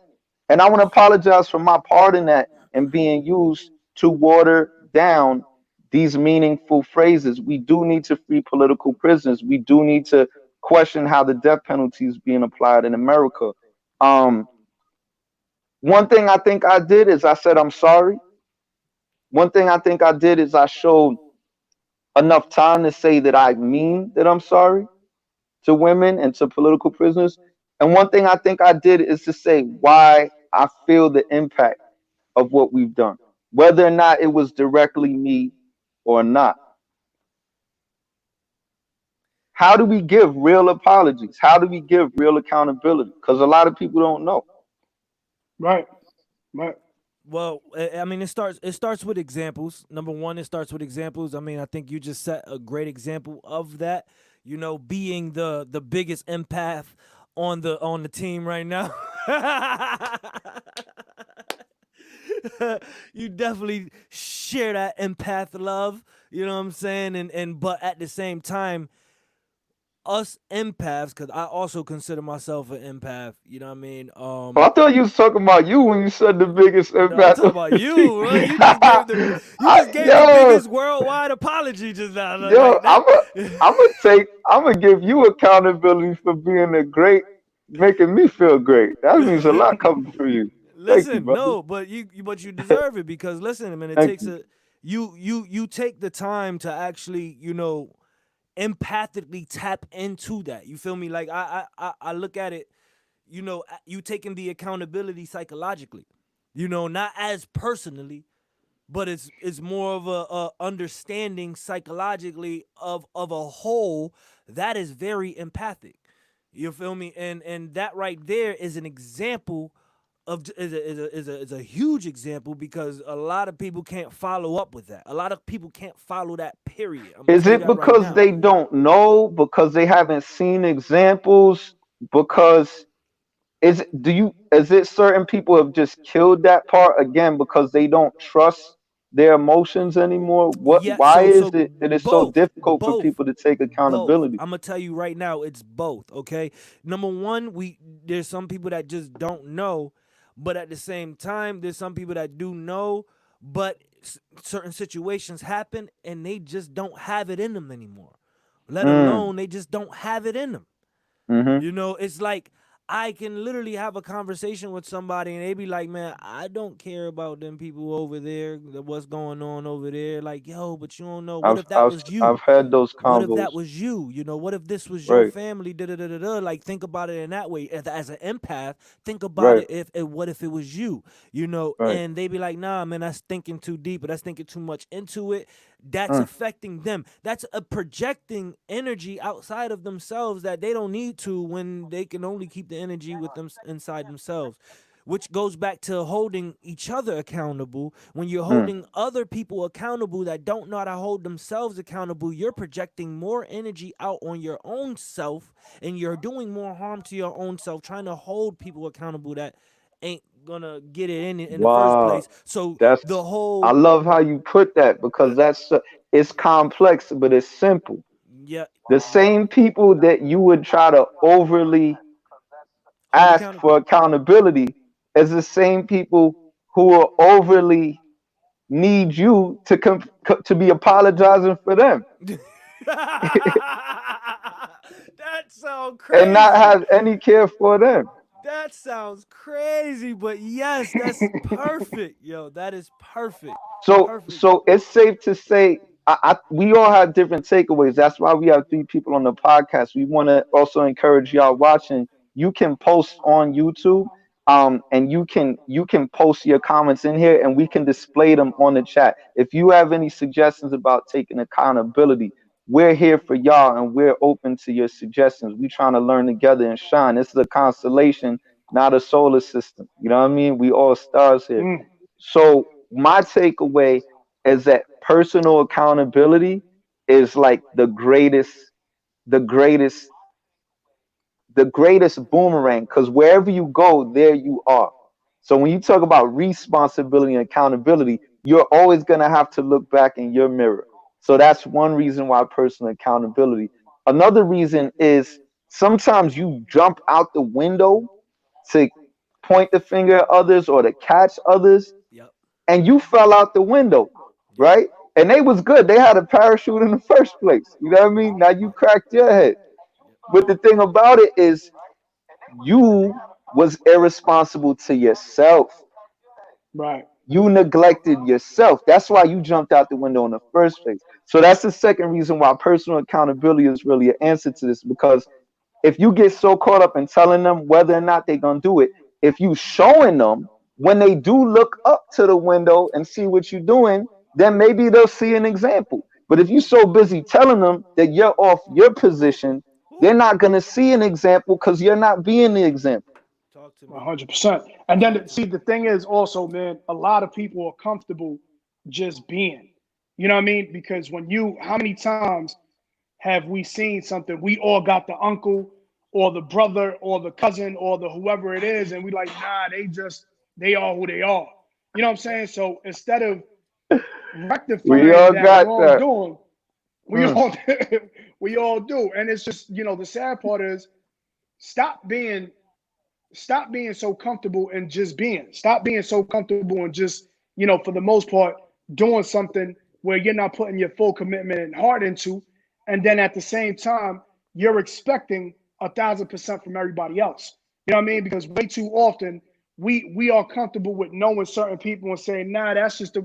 And I want to apologize for my part in that and being used to water down these meaningful phrases. We do need to free political prisoners. We do need to question how the death penalty is being applied in America. Um, One thing I think I did is I said I'm sorry. One thing I think I did is I showed enough time to say that I mean that I'm sorry to women and to political prisoners. And one thing I think I did is to say why I feel the impact of what we've done, whether or not it was directly me or not. How do we give real apologies? How do we give real accountability? Because a lot of people don't know. Right. Right. Well, I mean, it starts with examples. Number one, it starts with examples. I mean, I think you just set a great example of that. Being the biggest empath on the team right now. You definitely share that empath love. You know what I'm saying? And but at the same time, us empaths, because I also consider myself an empath. You know what I mean? Well, I thought you was talking about you when you said the biggest No, I'm impact talking of about the you, bro. team. You just gave the Yo, biggest worldwide apology just now, yo, like that. I'm gonna give you accountability for being a great, making me feel great. That means a lot coming from you. Thank you, Listen, brother. no, but you deserve it because listen, man, it Thank takes you. you take the time to actually empathically tap into that. You feel me? Like I look at it, you taking the accountability psychologically, not as personally, but it's more of a understanding psychologically of a whole that is very empathic. You feel me? And that right there is an example of is a huge example because a lot of people can't follow up with that. A lot of people can't follow that. Period. I'm gonna Is tell you it that right because now. they don't know? Because they haven't seen examples? Because is it certain people have just killed that part again because they don't trust their emotions anymore? Yeah, Why so is so it that it's so both, difficult for both, people to take both. accountability? I'm gonna tell you right now, it's both. Okay, number one, there's some people that just don't know, but at the same time, there's some people that do know, but certain situations happen and they just don't have it in them anymore. Let Mm, alone they just don't have it in them. mm-hmm. It's like I can literally have a conversation with somebody and they be like, man, I don't care about them people over there, what's going on over there. Like, yo, but you don't know. What I've if that I've was you? I've had those What if combos. that was you? What if this was your Right, family? Da da da da da. Like, think about it in that way. As an empath, think about right, it. What if it was you? right. And they be like, nah, man, that's thinking too deep, or that's thinking too much into it. that's affecting them. That's a projecting energy outside of themselves that they don't need to when they can only keep the energy with them inside themselves. Which goes back to holding each other accountable. When you're holding other people accountable that don't know how to hold themselves accountable, you're projecting more energy out on your own self, and you're doing more harm to your own self, trying to hold people accountable that ain't gonna get it in the first Wow. place. So That's the I whole love how you put that because it's complex, but it's simple. yeah, The same people that you would try to overly hold ask accountable. for accountability is the same people who will overly need you to to be apologizing for them That sounds and not crazy. have any care for them. That sounds crazy, but yes, that's perfect. Yo, that is perfect. Perfect. So it's safe to say we all have different takeaways. That's why we have three people on the podcast. We want to also encourage y'all watching. You can post on YouTube, and you can post your comments in here, and we can display them on the chat. If you have any suggestions about taking accountability, we're here for y'all, and we're open to your suggestions. We trying to learn together and shine. This is a constellation, not a solar system. You know what I mean? We all stars here. Mm, So my takeaway is that personal accountability is like the greatest, the greatest boomerang because wherever you go, there you are. So when you talk about responsibility and accountability, you're always gonna have to look back in your mirror. So that's one reason why personal accountability. Another reason is sometimes you jump out the window to point the finger at others or to catch others Yep. and you fell out the window, Yep. right? And they was good. They had a parachute in the first place. You know what I mean? Now you cracked your head. But the thing about it is you was irresponsible to yourself. right. You neglected yourself. That's why you jumped out the window in the first place. So that's the second reason why personal accountability is really an answer to this because if you get so caught up in telling them whether or not they're gonna do it, if you showing them when they do look up to the window and see what you're doing, then maybe they'll see an example. But if you're so busy telling them that you're off your position, they're Whew. not gonna see an example because you're not being the example. Talk to me. 100%. And Talk then, to see, me. the thing is also, man, a lot of people are comfortable just being. You know what I mean? Because how many times have we seen something? We all got the uncle or the brother or the cousin or the whoever it is, and we like, nah, they are who they are. You know what I'm Yep. saying? So instead of We rectifying all that got that. wrongdoing, we Mm. all we all do. And it's just, the sad part is stop being stop being so comfortable and just being. Stop being so comfortable and just, for the most part, doing something where you're not putting your full commitment and heart into. And then at the same time, you're expecting 1,000% from everybody else. You know what I mean? Because way too often we are comfortable with knowing certain people and saying, nah, that's just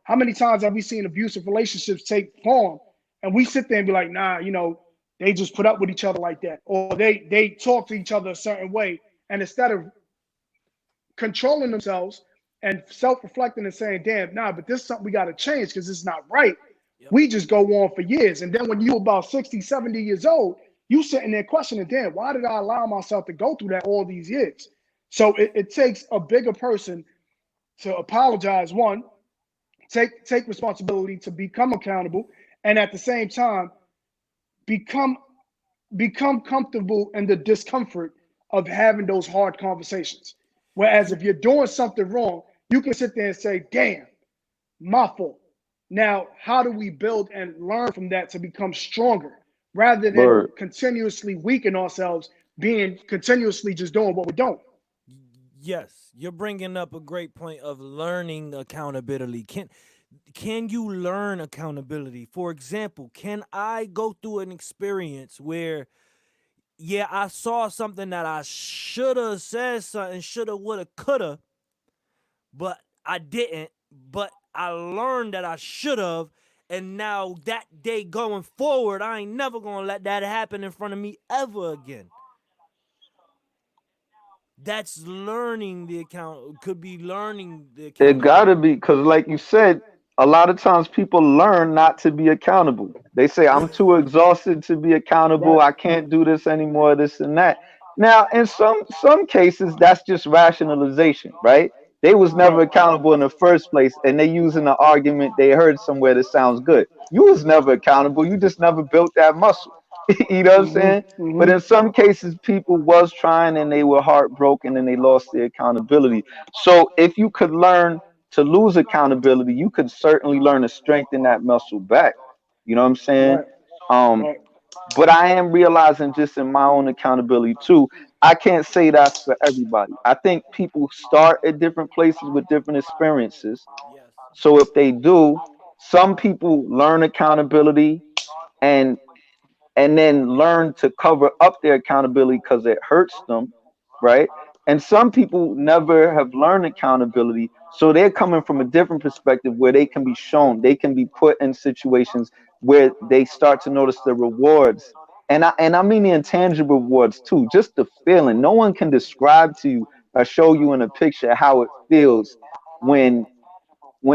how many times have we seen abusive relationships take form and we sit there and be like, nah, they just put up with each other like that, or they talk to each other a certain way, and instead of controlling themselves and self-reflecting and saying, damn, nah, but this is something we got to change because it's not right, Yep. we just go on for years. And then when you about 60, 70 years old, you sitting there questioning, damn, why did I allow myself to go through that all these years? So it takes a bigger person to apologize, one, take responsibility, to become accountable, and at the same time, become become comfortable in the discomfort of having those hard conversations. Whereas You if you're doing something wrong, you can sit there and say, damn, my fault. Now, how do we build and learn from that to become stronger rather than Word. continuously weaken ourselves, being continuously just doing what we're doing? yes, you're bringing up a great point of learning accountability. Can you learn accountability? For example, can I go through an experience where yeah, I saw something that I should have said something, shoulda, woulda, coulda, but I didn't. But I learned that I should have, and now that day going forward, I ain't never gonna let that happen in front of me ever again. That's learning the account. Could be learning the It gotta accountability. be because, like you said, a lot of times people learn not to be accountable. They say, I'm too exhausted to be accountable. Right. I can't do this anymore, this and that. Now, in some cases, that's just rationalization, right? They was never Right. accountable in the first place, and they using the argument they heard somewhere that sounds good. You was never accountable. You just never built that muscle. You know what I'm Mm-hmm. saying? But Mm-hmm. in some cases, people was trying and they were heartbroken and they lost their accountability. So if you could learn to lose accountability, you could certainly learn to strengthen that muscle back. You know what I'm saying? Right. Um, Right. but I am realizing just in my own accountability too, I can't say that's for everybody. I think people start at different places with different experiences. Yes. So if they do, some people learn accountability and then learn to cover up their accountability because it hurts them, right? And some people never have learned accountability, so they're coming from a different perspective where they can be shown, they can be put in situations where they start to notice the rewards. And I mean the intangible rewards too, just the feeling. No one can describe to you or show you in a picture how it feels when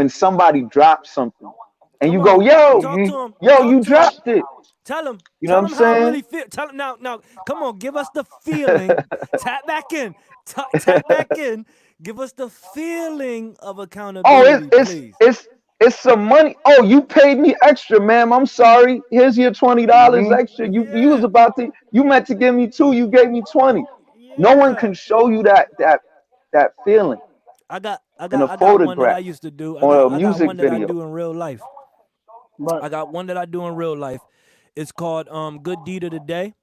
somebody drops something and you Come go, on, yo, talk Mm-hmm. to him. yo, Talk you to him. dropped it. Tell him. You know what Tell I'm him how I saying? really feel. Tell him now. Now, come on. Give us the feeling. Tap back in. Tap back in. Give us the feeling of Oh, accountability, please. it's some money. Oh, you paid me extra, ma'am. I'm sorry. Here's your $20 Mm-hmm. extra. You was Yeah. about to. You meant to give me two. You gave me 20. No one Yeah. can show you that feeling in a I got one that I photograph used to do. or a I got music one that I video. do in real life. Right. I got one that I do in real life. It's called Good Deed of the Day.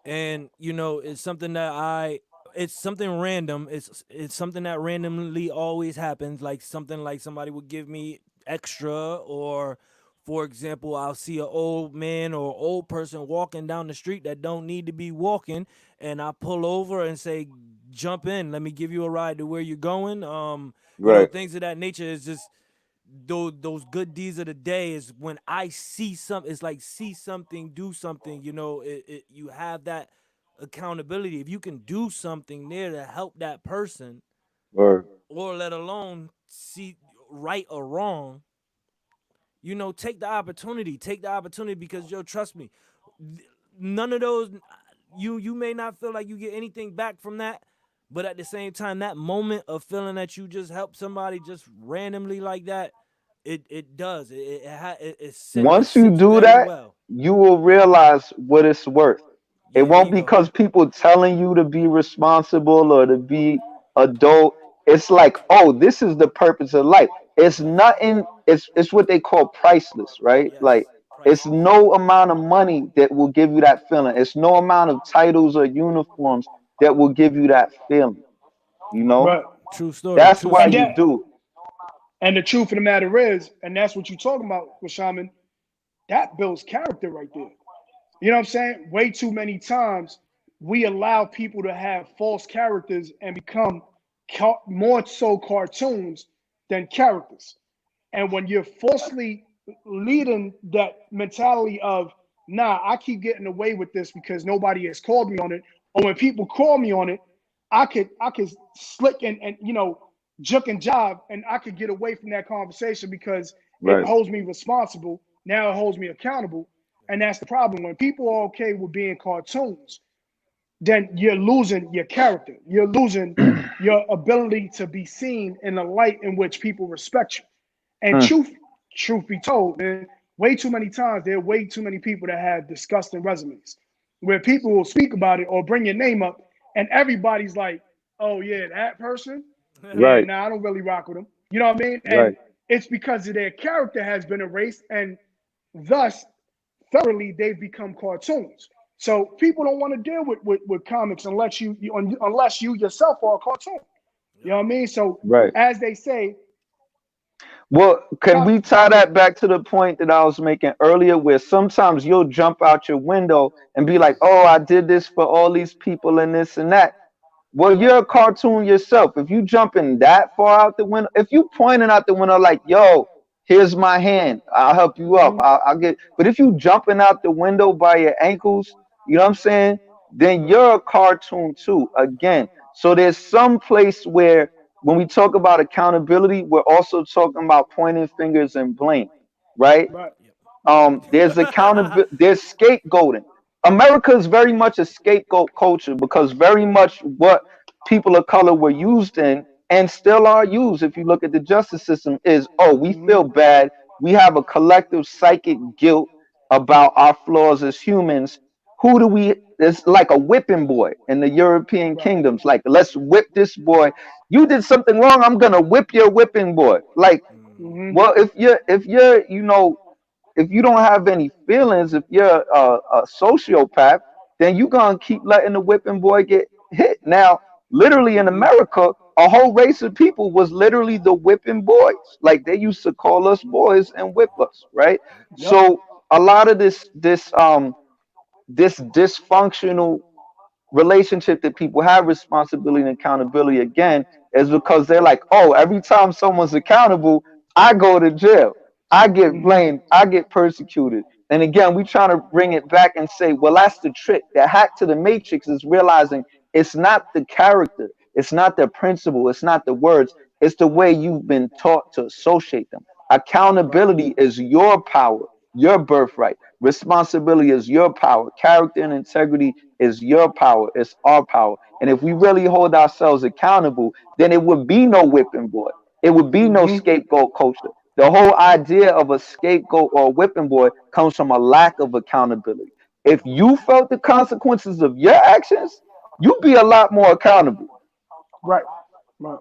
And it's something that it's something random. It's something that randomly always happens, like something like somebody would give me extra, or for example, I'll see an old man or old person walking down the street that don't need to be walking, and I pull over and say, jump in, let me give you a ride to where you're going. Right. Things of that nature. Is just those good deeds of the day is when I see something. It's like see something, do something. You have that accountability. If you can do something there to help that person, Word. or let alone see right or wrong, take the opportunity. Take the opportunity, because trust me, none of those. You may not feel like you get anything back from that, but at the same time, that moment of feeling that you just help somebody just randomly like that, it does. It Once you sits do very that, well. you will realize what it's worth. It Yeah, there won't you be go. because people telling you to be responsible or to be adult. It's like, oh, this is the purpose of life. It's Yes. nothing. It's what they call priceless, right? Like Yes. it's Priceless. no amount of money that will give you that feeling. It's no amount of titles or uniforms that will give you that feeling. You know, Right. True story. that's True why And you story. that do. and the truth of the matter is, and that's what you're talking about with Shaman, that builds character right there. You know what I'm saying? Way too many times we allow people to have false characters and become more so cartoons than characters. And when you're falsely leading that mentality of, nah, I keep getting away with this because nobody has called me on it, or when people call me on it, I could slick and juke and jive, and I could get away from that conversation because it Right. holds me responsible. Now it holds me accountable. And that's the problem. When people are okay with being cartoons, then you're losing your character. You're losing your ability to be seen in the light in which people respect you. And Mm, truth be told, man, way too many times there are way too many people that have disgusting resumes where people will speak about it or bring your name up, and everybody's like, "Oh yeah, that person, yeah, right. nah, I don't really rock with them." You know what I mean? And Right. it's because of their character has been erased, and thus thoroughly they've become cartoons. So people don't want to deal with comics unless you yourself are a cartoon. You know what I mean? So Right. as they say, Well, can com- we tie that back to the point that I was making earlier, where sometimes you'll jump out your window and be like, oh, I did this for all these people and this and that. Well, you're a cartoon yourself. If you jumping that far out the window, if you pointing out the window like, yo, here's my hand, I'll help you up. mhm, I'll get, but if you jumping out the window by your ankles, you know what I'm saying? Then you're a cartoon too, again. So there's some place where when we talk about accountability, we're also talking about pointing fingers and blame, right? Right. There's accountability, there's scapegoating. America is very much a scapegoat culture because very much what people of color were used in and still are used, if you look at the justice system, is oh, we Mm-hmm. feel bad. We have a collective psychic guilt about our flaws as humans. Who do we? It's like a whipping boy in the European Right. kingdoms. Like, let's whip this boy. You did something wrong. I'm gonna whip your whipping boy. Like, Mm. Mm-hmm. well, if you're if you don't have any feelings, if you're a sociopath, then you gonna keep letting the whipping boy get hit. Now, literally in Mm-hmm. America, a whole race of people was literally the whipping boys. Like they used to call us boys and whip us, right? Yep. So a lot of this dysfunctional relationship that people have responsibility and accountability again is because they're like, oh, every time someone's accountable, I go to jail, I get Mm-hmm. blamed, I get persecuted. And again, we trying to bring it back and say, well, that's the trick. The hack to the matrix is realizing it's not the character, it's not the principle, it's not the words, it's the way you've been taught to associate them. Right. Accountability is your power, your birthright. Responsibility is your power. Character and integrity is your power. It's our power. And if we really hold ourselves accountable, then it would be no whipping boy. It would be no Mm-hmm. scapegoat culture. The whole idea of a scapegoat or a whipping boy comes from a lack of accountability. If you felt the consequences of your actions, you'd be a lot more accountable. Right. Right.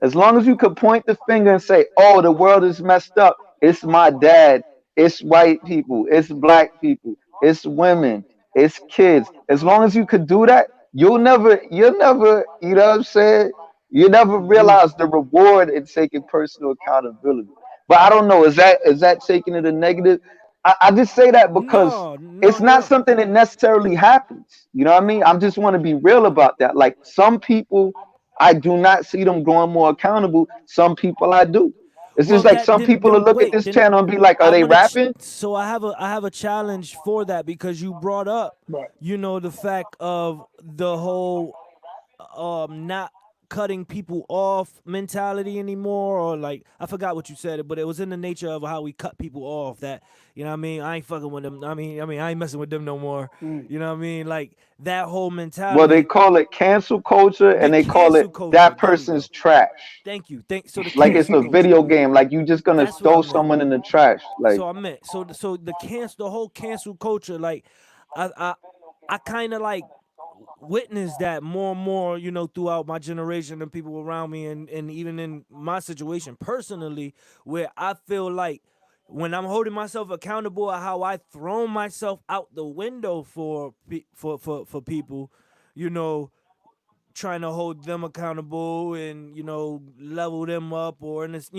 As long as you could point the finger and say, oh, the world is messed up. It's my dad. It's white people. It's black people. It's women. It's kids. As long as you could do that, you'll never, you know what I'm saying? You never Mm-hmm. realize the reward in taking personal accountability. But I don't know, is that taking it a negative? I just say that because No, no, it's no, not no. something that necessarily happens. You know what I mean? I just want to be real about that. Like some people I do not see them growing more accountable. Some people I do. It's just Well, like that some people will then look at wait, this then channel and be like, "Are I they want to. rapping?" So I have a challenge for that because you brought up, Right. the fact of the whole not cutting people off mentality anymore, or like I forgot what you said, but it was in the nature of how we cut people off. That what I mean, I ain't fucking with them. I mean, I ain't messing with them no more. Mm. You know what I mean? Like that whole Well, they mentality, call it cancel culture, the and they call it cancel culture. that There we person's go. trash. Thank you. So the Like it's cancel a culture. video game. Like you just gonna That's what I throw meant. someone in the trash. Like So I meant so the whole cancel culture, like I I I kind of like witnessed that more and more, throughout my generation and people around me, and even in my situation personally, where I feel like when I'm holding myself accountable at how I throw myself out the window for people, you know, trying to hold them accountable and level them up, or in this,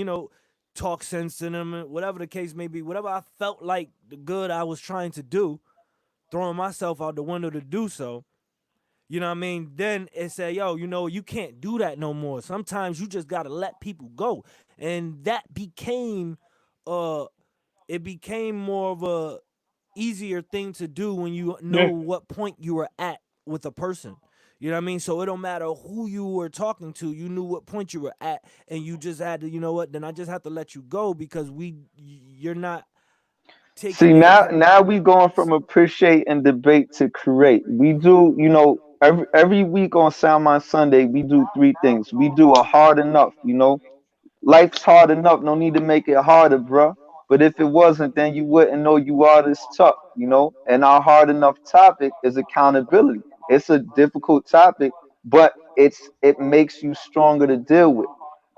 talk sense in them, whatever the case may be, whatever I felt like the good I was trying to do, throwing myself out the window to do so. You know what I mean? Then it said, yo, you can't do that no more. Sometimes you just gotta let people go. And that became uh it became more of a easier thing to do when you know Yeah. what point you were at with a person. You know what I mean? So it don't matter who you were talking to, you knew what point you were at, and you just had to, then I just have to let you go because you're not see taking the now we going from appreciate and debate to create. We do, every week on Sound Mind Sunday, we do three things. We do a hard enough, life's hard enough. No need to make it harder, bruh. But if it wasn't, then you wouldn't know you are this tough. And our hard enough topic is accountability. It's a difficult topic, but it makes you stronger to deal with.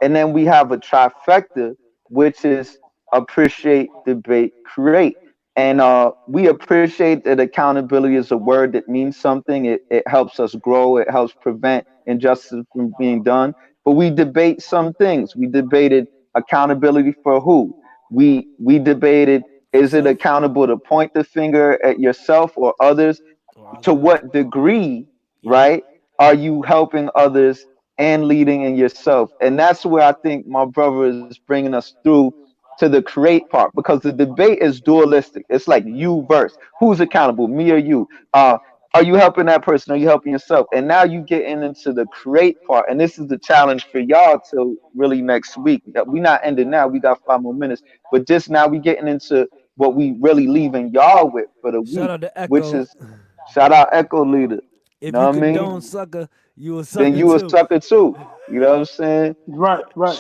And then we have a trifecta, which is appreciate, debate, create. And we appreciate that accountability is a word that means something. It helps us grow. It helps prevent injustice from being done. But we debate some things. We debated accountability for who. We debated, for is it self accountable to point the finger at yourself or others? or To others. what degree, Yep. right, are you helping others and leading in yourself? And that's where I think my brother is bringing us through to the create part, because the debate is dualistic. It's like you versus who's accountable, me or you. Are you helping that person? Are you helping yourself? And now you getting into the create part. And this is the challenge for y'all till really next week. We not ending now. We got 5 more minutes. But just now we getting into what we really leaving y'all with for the Shout week, out to which Echo. is shout out Echo Leader. You If know you what I mean? condone sucker, you a Then sucker you a too. sucker too. You know what I'm saying? Right, right.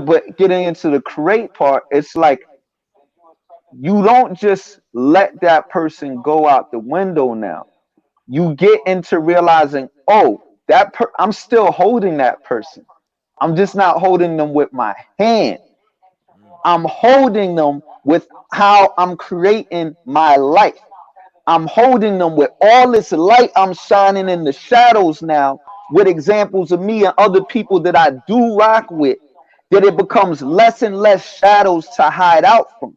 But getting into the create part, it's like you don't just let that person go out the window now. You get into realizing, oh, I'm still holding that person. I'm just not holding them with my hand. I'm holding them with how I'm creating my life. I'm holding them with all this light I'm shining in the shadows now, with examples of me and other people that I do rock with, that it becomes less and less shadows to hide out from.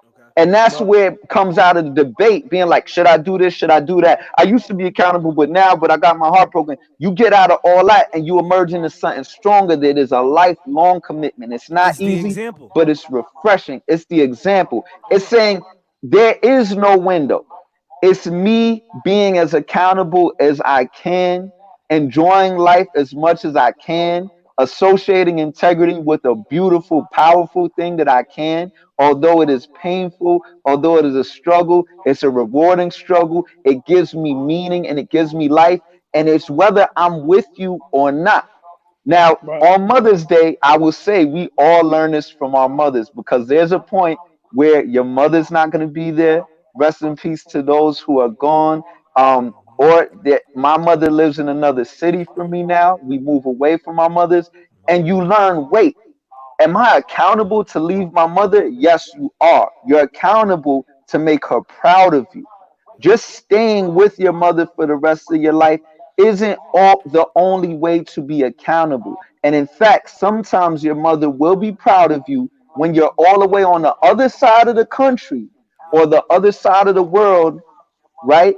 Okay. And that's Right. where it comes out of the debate, being like, should I do this? Should I do that? I used to be accountable, but I got my heart broken. You get out of all that and you emerge into something stronger that is a lifelong commitment. It's not It's the easy, example. but it's refreshing. It's the example. It's saying there is no window. It's me being as accountable as I can, enjoying life as much as I can, associating integrity with a beautiful, powerful thing that I can. Although it is painful, although it is a struggle, it's a rewarding struggle. It gives me meaning and it gives me life. And it's whether I'm with you or not. Now, Right. on Mother's Day, I will say we all learn this from our mothers, because there's a point where your mother's not going to be there. Rest in peace to those who are gone. Or that my mother lives in another city from me now. We move away from our mothers, and you learn, wait, am I accountable to leave my mother? Yes, you are. You're accountable to make her proud of you. Just staying with your mother for the rest of your life isn't all the only way to be accountable. And in fact, sometimes your mother will be proud of you when you're all the way on the other side of the country or the other side of the world, right?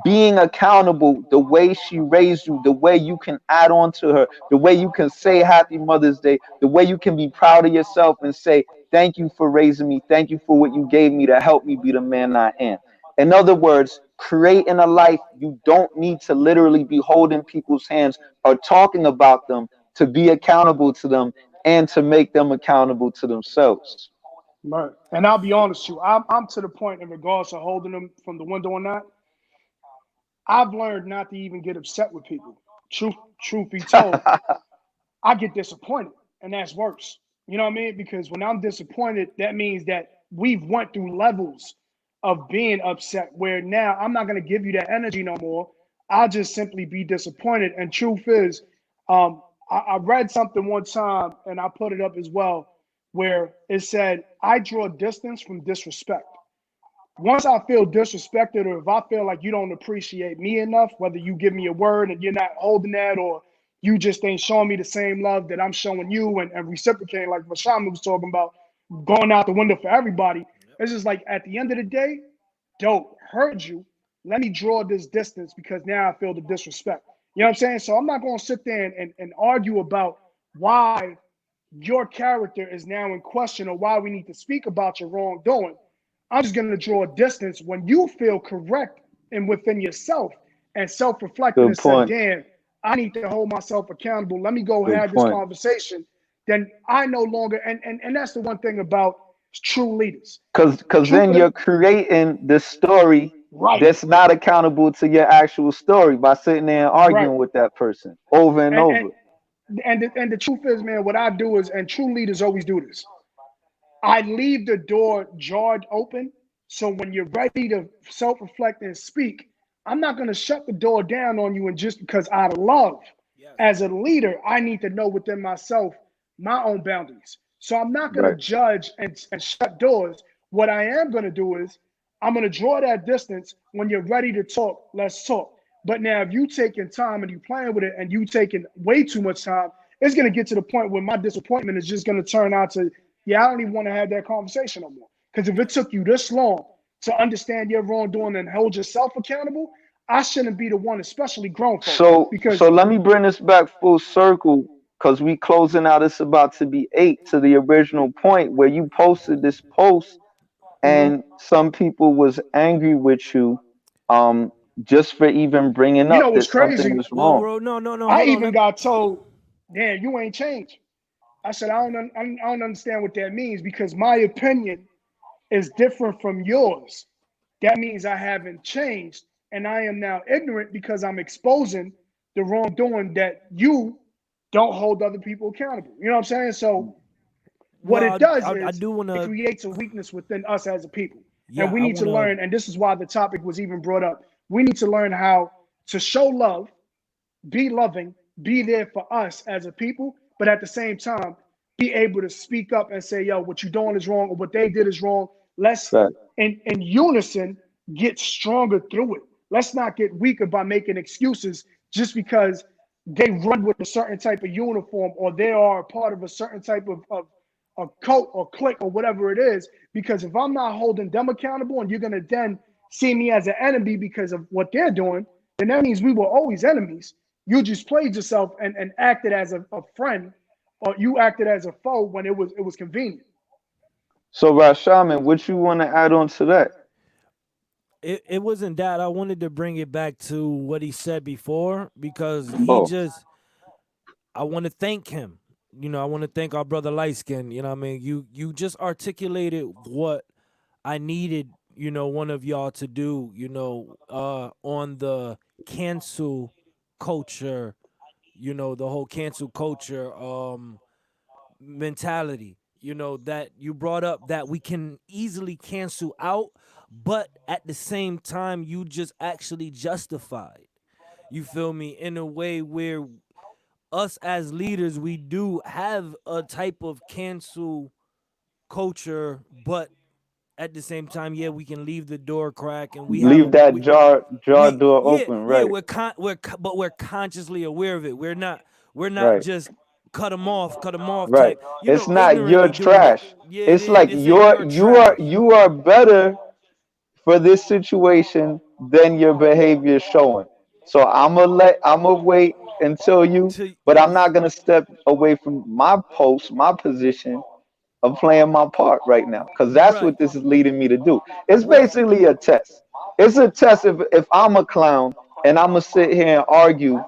Being accountable, the way she raised you, the way you can add on to her, the way you can say Happy Mother's Day, the way you can be proud of yourself and say, thank you for raising me. Thank you for what you gave me to help me be the man I am. In other words, creating a life, you don't need to literally be holding people's hands or talking about them to be accountable to them and to make them accountable to themselves. Right. And I'll be honest with you, I'm to the point in regards to holding them from the window or not. I've learned not to even get upset with people. Truth be told, I get disappointed, and that's worse. You know what I mean? Because when I'm disappointed, that means that we've went through levels of being upset where now I'm not going to give you that energy no more. I'll just simply be disappointed. And truth is, I read something one time and I put it up as well, where it said, I draw distance from disrespect. Once I feel disrespected, or if I feel like you don't appreciate me enough, whether you give me a word and you're not holding that, or you just ain't showing me the same love that I'm showing you, and reciprocating, like Rashama was talking about, going out the window for everybody. It's just like at the end of the day, dope, heard you. Let me draw this distance because now I feel the disrespect. You know what I'm saying? So I'm not going to sit there and argue about why your character is now in question or why we need to speak about your wrongdoing. I'm just going to draw a distance when you feel correct and within yourself and self-reflected Good and said, point. damn, I need to hold myself accountable. Let me go Good have this point. conversation. Then I no longer, and that's the one thing about true leaders. Cause Truth then of the, you're creating the story right, that's not accountable to your actual story by sitting there and right. arguing with that person over and And, over. and, and the truth is, man, what I do is, and true leaders always do this, I leave the door jarred open. So when you're ready to self reflect and speak, I'm not going to shut the door down on you. And just because out of love, Yes. as a leader, I need to know within myself my own boundaries. So I'm not going to Right. judge and shut doors. What I am going to do is I'm going to draw that distance. When you're ready to talk, let's talk. But now, if you taking time and you playing with it and you taking way too much time, it's going to get to the point where my disappointment is just going to turn out to, yeah, I don't even want to have that conversation no more. Because if it took you this long to understand your wrongdoing and hold yourself accountable, I shouldn't be the one, especially grown folk. So Because let me bring this back full circle, because we closing out. It's about to be 8 to the original point where you posted this post mhm, and some people was angry with you, um just for even bringing You know up what's that something crazy? was Well, wrong. bro, no, I hold on. even got told, "Damn, you ain't changed." I said, I don't understand what that means because my opinion is different from yours. That means I haven't changed, and I am now ignorant because I'm exposing the wrongdoing that you don't hold other people accountable. You know what I'm saying? So what Well, it does I is do want it to. creates a weakness within us as a people. And Yeah, we I need to want to. learn, and this is why the topic was even brought up. We need to learn how to show love, be loving, be there for us as a people, but at the same time, be able to speak up and say, yo, what you're doing is wrong or what they did is wrong. Let's, Fact. in unison, get stronger through it. Let's not get weaker by making excuses just because they run with a certain type of uniform or they are a part of a certain type of a cult or clique or whatever it is. Because if I'm not holding them accountable and you're going to then see me as an enemy because of what they're doing, then that means we were always enemies. You just played yourself and acted as a friend, or you acted as a foe when it was convenient. So Rashaman, what you want to add on to that? It wasn't that. I wanted to bring it back to what he said before because Oh, I want to thank him. I want to thank our brother LiteSkin. You know what I mean? You just articulated what I needed, one of y'all to do, on the cancel culture, the whole cancel culture mentality, that you brought up that we can easily cancel out, but at the same time, you just actually justified. You feel me? In a way where us as leaders, we do have a type of cancel culture, but at the same time, yeah, we can leave the door crack, and we have leave a that jar door yeah, open, yeah, right? but we're consciously aware of it. We're not Right. just cut them off Right. type, It's not your ignorantly doing it. trash. Yeah, It's like this ain't your trash. you are better for this situation than your behavior is showing. So I'm gonna wait until you, To but I'm not gonna step away from my post, my position of playing my part right now, because that's right, what this is leading me to do. It's right, basically a test. It's a test if I'm a clown and I'm gonna sit here and argue,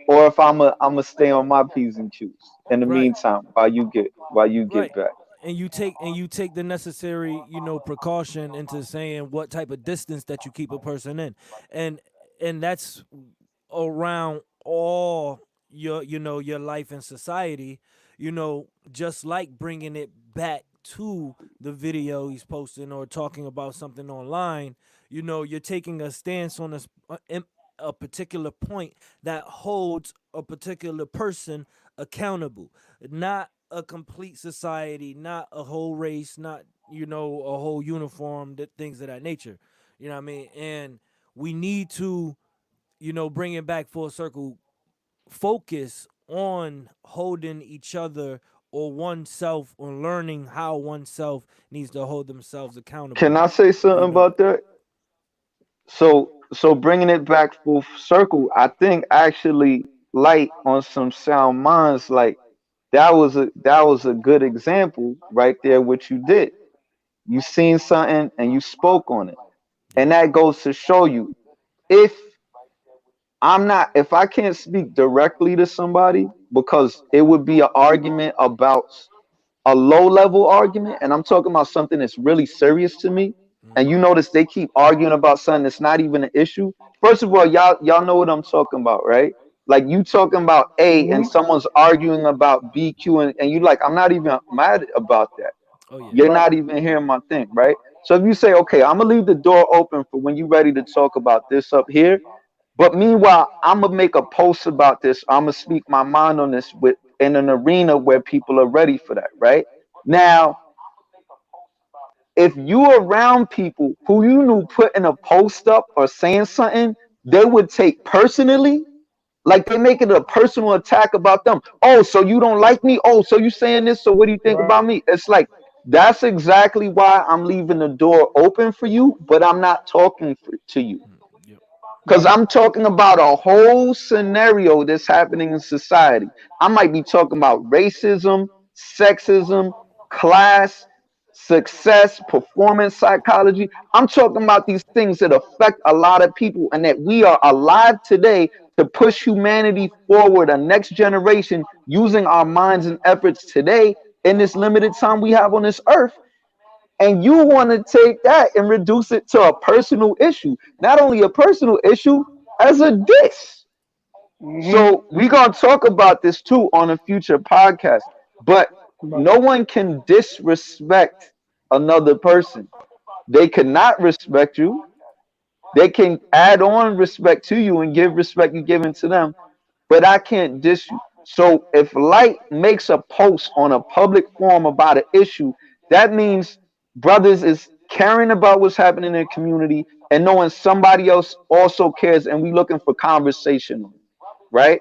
or if I'm gonna stay on my p's and q's in the right. meantime while you get Right. back. And you take the necessary, precaution into saying what type of distance that you keep a person in. And that's around all your life and society, just like bringing it back to the video he's posting or talking about something online. You're taking a stance on a particular point that holds a particular person accountable, not a complete society, not a whole race, not a whole uniform, things of that nature. You know what I mean? And we need to, bring it back full circle, focus on holding each other or oneself, on learning how oneself needs to hold themselves Can accountable. I say You something know, about that? So bringing it back full circle, I think actually light on some sound minds, like that was a good example right there. What you did, you seen something and you spoke on it, yep, and that goes to show you, if if I can't speak directly to somebody, because it would be an argument about a low level argument, and I'm talking about something that's really serious to me, and you notice they keep arguing about something that's not even an issue. First of all, y'all know what I'm talking about, right? Like, you talking about A and Mm-hmm. someone's arguing about BQ, and you like, I'm not even mad about that. oh yeah, You're Right. not even hearing my thing, right? So if you say, okay, I'm gonna leave the door open for when you're ready to talk about this up here, but meanwhile, I'm gonna make a post about this. I'm gonna speak my mind on this with in an arena where people are ready for that, right? Now, if you around people who you knew putting a post up or saying something, they would take personally, like they make it a personal attack about them. Oh, so you don't like me? Oh, so you saying this? So what do you think Right. about me? It's like, that's exactly why I'm leaving the door open for you, but I'm not talking to you. yep, Because Yep. I'm talking about a whole scenario that's happening in society. I might be talking about racism, sexism, class, success, performance psychology. I'm talking about these things that affect a lot of people and that we are alive today to push humanity forward, a next generation, using our minds and efforts today in this limited time we have on this earth. And you want to take that and reduce it to a personal issue, not only a personal issue, as a diss. Mm-hmm. So we're gonna talk about this too on a future podcast. But Right. no one can disrespect another person. They cannot respect you. They can add on respect to you and give respect you giving to them, but I can't diss you. So if Light makes a post on a public forum about an issue, that means brothers is caring about what's happening in the community and knowing somebody else also cares, and we looking for conversation on it, right?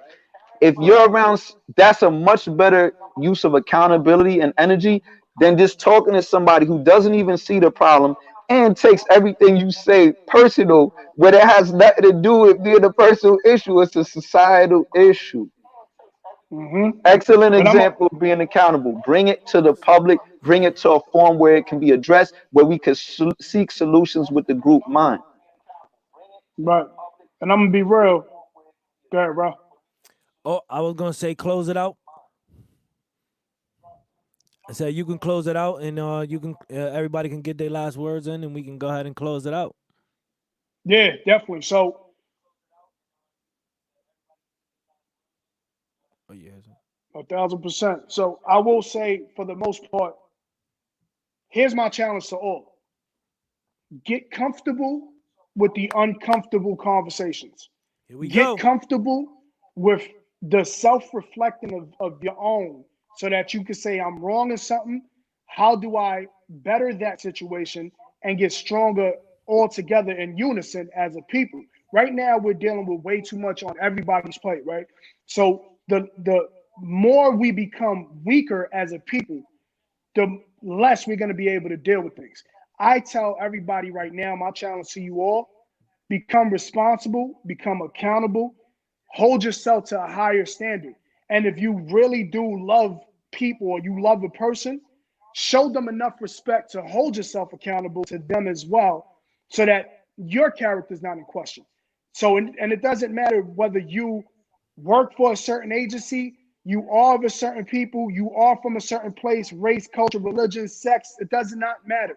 If Right. you're around, that's a much better use of accountability and energy than just talking to somebody who doesn't even see the problem and takes everything you say personal, when it has nothing to do with being a personal issue. It's a societal issue. Mm-hmm. Excellent And I'm a, example of being accountable. Bring it to the public, bring it to a form where it can be addressed, where we can seek solutions with the group mind. right. And I'm gonna be real. Go ahead, bro. Oh, I was gonna say close it out. I said you can close it out, and you can everybody can get their last words in, and we can go ahead and close it out. Yeah, definitely. So Oh yeah. 1,000%. So I will say, for the most part, here's my challenge to all: get comfortable with the uncomfortable conversations. Here we Get go. comfortable with the self-reflecting of your own, so that you can say, I'm wrong in something. How do I better that situation and get stronger all together in unison as a people? Right now, we're dealing with way too much on everybody's plate, right? So the more we become weaker as a people, the less we're going to be able to deal with things. I tell everybody right now, my challenge to you all: become responsible, become accountable, hold yourself to a higher standard. And if you really do love people, or you love a person, show them enough respect to hold yourself accountable to them as well, so that your character is not in question. So, and it doesn't matter whether you work for a certain agency, you are of a certain people, you are from a certain place, race, culture, religion, sex, it does not matter.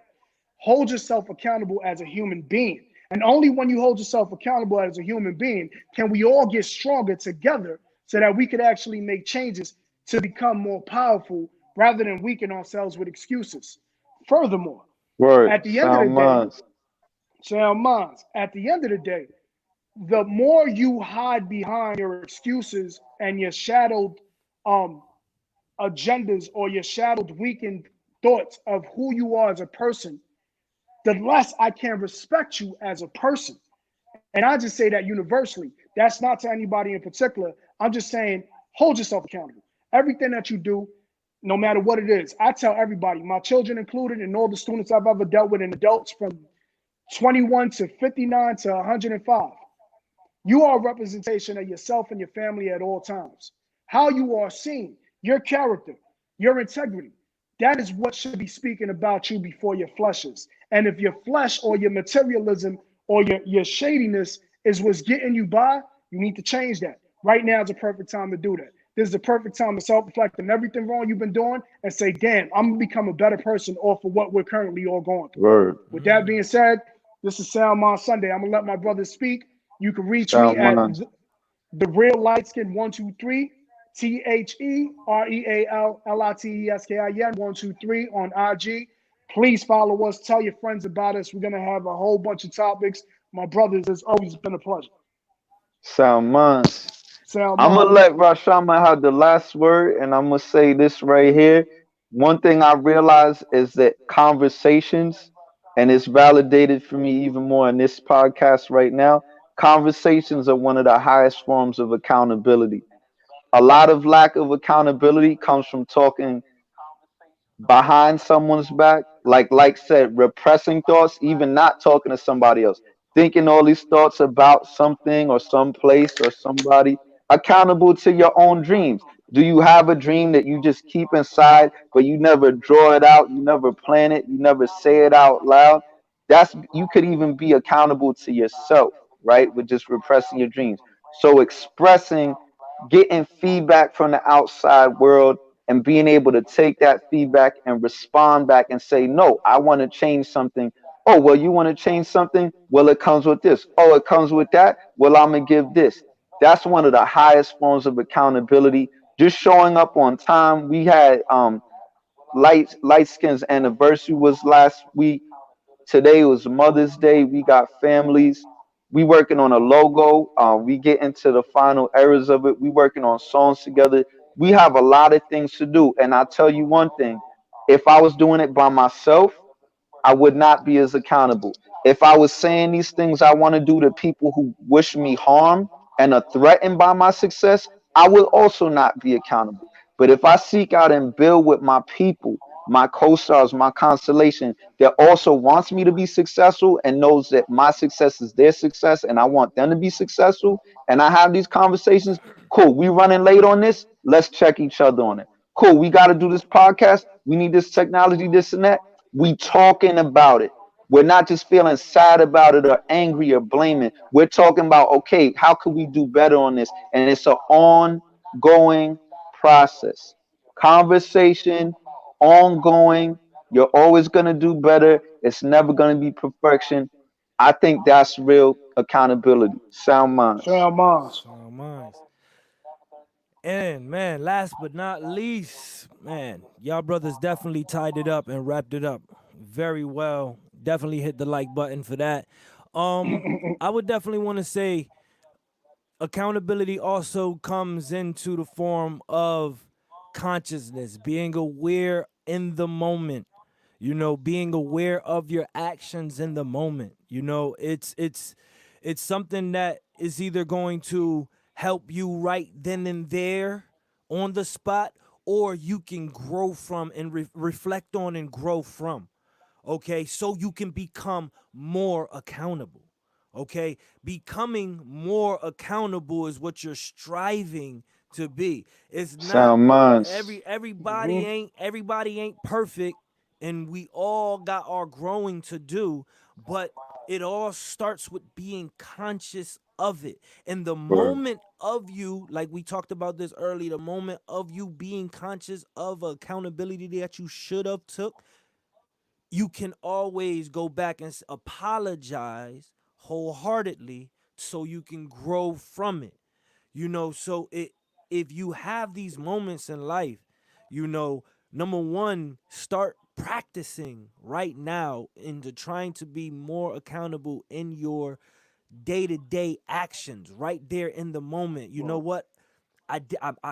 Hold yourself accountable as a human being. And only when you hold yourself accountable as a human being can we all get stronger together, so that we could actually make changes to become more powerful, rather than weaken ourselves with excuses. Furthermore, Word, at the end of the sound day, minds. sound minds, at the end of the day, the more you hide behind your excuses and your shadowed um, agendas, or your shadowed weakened thoughts of who you are as a person, the less I can respect you as a person. And I just say that universally. That's not to anybody in particular. I'm just saying, hold yourself accountable. Everything that you do, no matter what it is, I tell everybody, my children included, and all the students I've ever dealt with, and adults from 21 to 59 to 105, you are a representation of yourself and your family at all times. How you are seen, your character, your integrity, that is what should be speaking about you before your flesh is. And if your flesh or your materialism or your shadiness is what's getting you by, you need to change that. Right now is the perfect time to do that. This is the perfect time to self-reflect on everything wrong you've been doing and say, damn, I'm gonna become a better person off of what we're currently all going through. Word, With that being said, this is Sound Mind Sunday. I'm gonna let my brothers speak. You can reach me sound at minds. the real LiteSkin 123, TheRealLiteskin 123 on IG. Please follow us. Tell your friends about us. We're gonna have a whole bunch of topics. My brothers, it's always been a pleasure. Sound minds. Sound I'm gonna minds. let Rashama have the last word, and I'm gonna say this right here. One thing I realize is that conversations, and it's validated for me even more in this podcast right now, conversations are one of the highest forms of accountability. A lot of lack of accountability comes from talking behind someone's back, like said, repressing thoughts, even not talking to somebody else, thinking all these thoughts about something or some place or somebody, accountable to your own dreams. Do you have a dream that you just keep inside, but you never draw it out, you never plan it, you never say it out loud? That's you could even be accountable to yourself, right? With just repressing your dreams. So expressing, getting feedback from the outside world and being able to take that feedback and respond back and say, no, I want to change something. Oh, well, you want to change something? Well, it comes with this. Oh, it comes with that. Well, I'm going to give this. That's one of the highest forms of accountability. Just showing up on time. We had LiteSkin's anniversary was last week. Today was Mother's Day. We got families. We working on a logo. We get into the final errors of it. We working on songs together. We have a lot of things to do. And I'll tell you one thing. If I was doing it by myself, I would not be as accountable. If I was saying these things I want to do to people who wish me harm and are threatened by my success, I will also not be accountable. But if I seek out and build with my people, my co-stars, my constellation that also wants me to be successful and knows that my success is their success and I want them to be successful, and I have these conversations, cool, we running late on this, let's check each other on it. Cool, we got to do this podcast, we need this technology, this and that. We talking about it. We're not just feeling sad about it or angry or blaming. We're talking about, okay, how can we do better on this? And it's an ongoing process. Conversation, ongoing. You're always going to do better. It's never going to be perfection. I think that's real accountability. Sound minds. Sound minds. Sound minds. And man, last but not least, man, y'all brothers definitely tied it up and wrapped it up very well. Definitely hit the like button for that. I would definitely want to say accountability also comes into the form of consciousness, being aware in the moment. Being aware of your actions in the moment. It's something that is either going to help you right then and there on the spot, or you can grow from and reflect on and grow from. Okay, so you can become more accountable. Okay, becoming more accountable is what you're striving to be. It's not Sound minds. everybody ain't perfect, and we all got our growing to do, but it all starts with being conscious of it. And the Word. moment of you, like we talked about this early, the moment of you being conscious of accountability that you should have took, you can always go back and apologize wholeheartedly so you can grow from it. So if you have these moments in life, number one, start practicing right now into trying to be more accountable in your day-to-day actions right there in the moment. You know what? I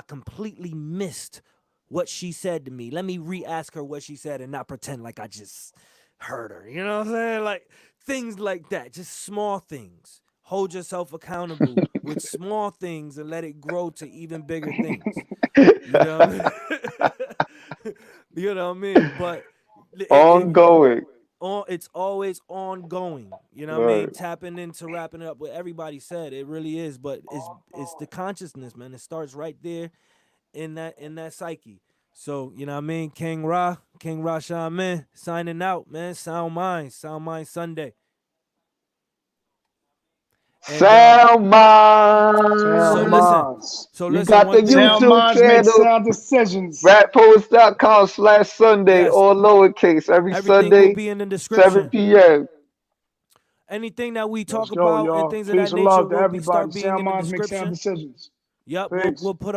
completely missed what she said to me. Let me re-ask her what she said and not pretend like I just heard her. You know what I'm saying? Like things like that, just small things. Hold yourself accountable with small things and let it grow to even bigger things. You know what I mean? You know what I mean? But it Ongoing. it's always ongoing. You know what I mean? Word. Tapping into wrapping it up what everybody said. It really is, but it's the consciousness, man. It starts right there in that psyche. So, you know what I mean? King Ra Shaman, signing out, man. Sound Mind Sunday. And Sound so Sound minds. listen. minds. So You listen, got one the thing we Sound YouTube minds make channel, sound decisions. rappoets.com/Sunday, yes, all lowercase, every everything will Sunday, be in the 7 description. p.m. Anything that we Let's talk go, about and y'all. things of that Peace and nature love to will be everybody. start being Sound in the minds make sound description. decisions. Yep, Peace. we'll put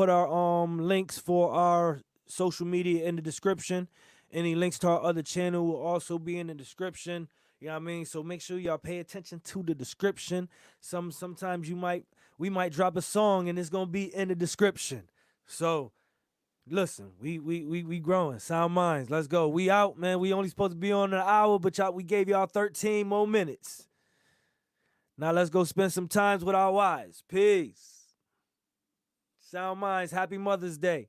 our links for our social media in the description. Any links to our other channel will also be in the description. You know what I mean? So make sure y'all pay attention to the description. Sometimes we might drop a song and it's gonna be in the description. So listen, we growing. Sound minds. Let's go. We out, man. We only supposed to be on an hour, but we gave y'all 13 more minutes. Now let's go spend some times with our wives. Peace. Sound minds. Happy Mother's Day.